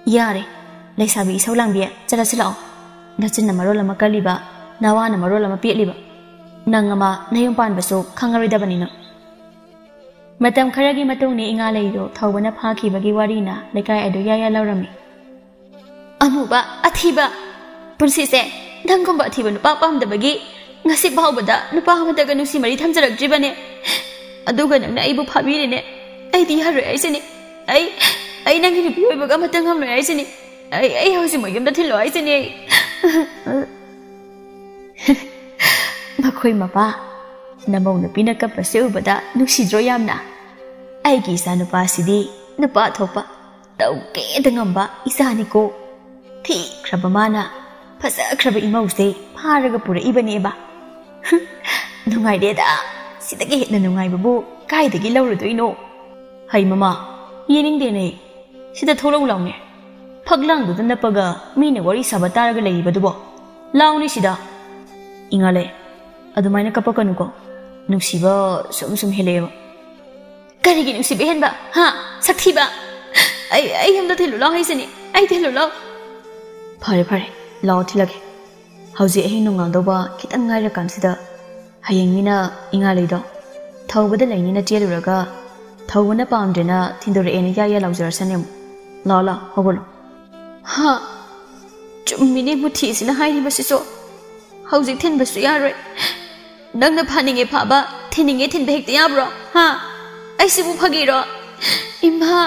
Yare Laisabi saulangbia chara silao. Nachinna marolama kaliba nawana marolama pietliba. Nangama nayumpan basu khangaridabani no. Matam kharagi matungni ingalaido thawbana phakibagi warina lekai adu yaya laurami. Amuba athiba punsise nangomba athiba nupa pamdabagi ngasi bawbada nupa hamadaga nusi mari thamjarakjibane. Aduga nangna aibu phabirine. Ai di harre aisini. Ai nangi nupi oibaga matangam lo aisini. Ai hausi mo yumda thilo aisini. Makhoi mapa namong nupina kapase ubada nuksidro yamna. Aigi isa nupa sidi nupa thopa tauke dangamba isani ko. Thi kraba mana phasa kraba imause pharaga pura ibane ba. Nungai deda sidagi hetna nungai babu kaidagi lawrudoino. Hai mama yening de ne sida tholo lawnge. Phaglang du napaga mina wari sabataraga leibadubo. Launi sida. Ingale adumaina kapakanu ko. Nusiba sum heleba. Karigi nusiba henba ha sakhiba. Ai hamda thelu law haisani. Ai thelu law. Phare law thilage. Hauji ahi nungangdoba kitang ngai rakansida. Hayengmina ingale do. Thawbada lainina cheluraga thawbana pamdrena thindore ene ya lawjarasanem. La hogolo. Ha chumini muthi sina hai basiso hauji thin basu yaroi nangna phaninge phaba thininge thin behek te yabro ha ai sibu phagiro imha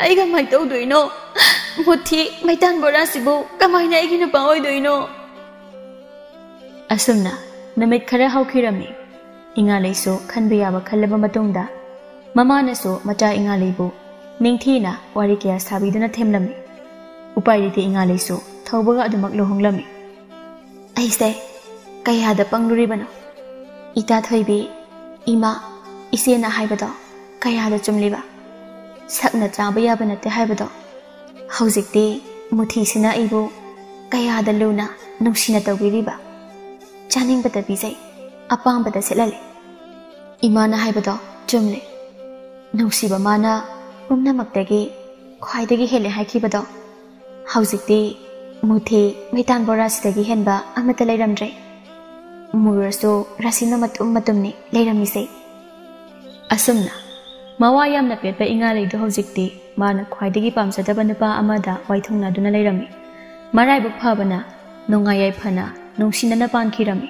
ai ga mai tau doino muthi maitan bora sibu kamai na igina pa oi doino asumna namit khara haukhirami ingale so khanbe yaba khallaba matungda mama na so macha ingale bu ningthina wari kya sabiduna themlami Upai rite ingale so thawbaga adumak lohonglami. Aise ꯀꯌꯥꯗ ꯄꯪꯂꯨꯔꯤꯕꯅꯣ? ꯏꯇꯥ ꯊꯣꯏꯕꯤ, ꯏꯃꯥ, ꯏꯆꯦꯅ ꯍꯥꯏꯕꯗꯣ ꯀꯌꯥꯗ ꯆꯨꯝꯂꯤꯕ? ꯁꯛꯅ ꯆꯥꯕ ꯌꯥꯕ ꯅꯠꯇꯦ ꯍꯥꯏꯕꯗꯣ ꯍꯧꯖꯤꯛꯇꯤ ꯃꯨꯊꯤꯁꯤꯅ ꯑꯩꯕꯨ ꯀꯌꯥꯗ ꯂꯨꯅ ꯅꯨꯡꯁꯤꯅ ꯇꯧꯕꯤꯔꯤꯕ? ꯆꯥꯅꯤꯡꯕꯗ ꯄꯤꯖꯩ, ꯑꯄꯥꯝꯕꯗ ꯁꯦꯠꯍꯜꯂꯤ. ꯏꯃꯥꯅ ꯍꯥꯏꯕꯗꯣ ꯆꯨꯝꯂꯦ. ꯅꯨꯡꯁꯤꯕ ꯃꯥꯅ ꯄꯨꯝꯅꯃꯛꯇꯒꯤ ꯈ꯭ꯋꯥꯏꯗꯒꯤ ꯍꯦꯜꯂꯦ ꯍꯥꯏꯈꯤꯕꯗꯣ ꯍꯧꯖꯤꯛꯇꯤ ꯃꯨꯊꯤ ꯃꯩꯇꯥꯟ ꯕꯣꯔꯥꯁꯤꯗꯒꯤ ꯍꯦꯟꯕ ꯑꯃꯠꯇ ꯂꯩꯔꯝꯗ꯭ꯔꯦ. ꯃꯨꯔꯁꯨ ꯔꯥꯁꯤꯅ ꯃꯇꯨꯝ ꯃꯇꯨꯝꯅꯤ ꯂꯩꯔꯝꯃꯤꯁꯦ. ꯑꯁꯨꯝꯅ ꯃꯋꯥ ꯌꯥꯝꯅ ꯄꯦꯠꯄ ꯏꯉꯥꯂꯩꯗꯣ ꯍꯧꯖꯤꯛꯇꯤ ꯃꯥꯅ ꯈ꯭ꯋꯥꯏꯗꯒꯤ ꯄꯥꯝꯖꯗꯕ ꯅꯨꯄꯥ ꯑꯃꯗ ꯋꯥꯏꯊꯨꯡꯅꯗꯨꯅ ꯂꯩꯔꯝꯃꯤ. ꯃꯔꯥꯏꯕꯛ ꯐꯕꯅ ꯅꯨꯡꯉꯥꯏ ꯌꯥꯏꯐꯅ ꯅꯨꯡꯁꯤꯅꯅ ꯄꯥꯟꯈꯤꯔꯝꯃꯤ.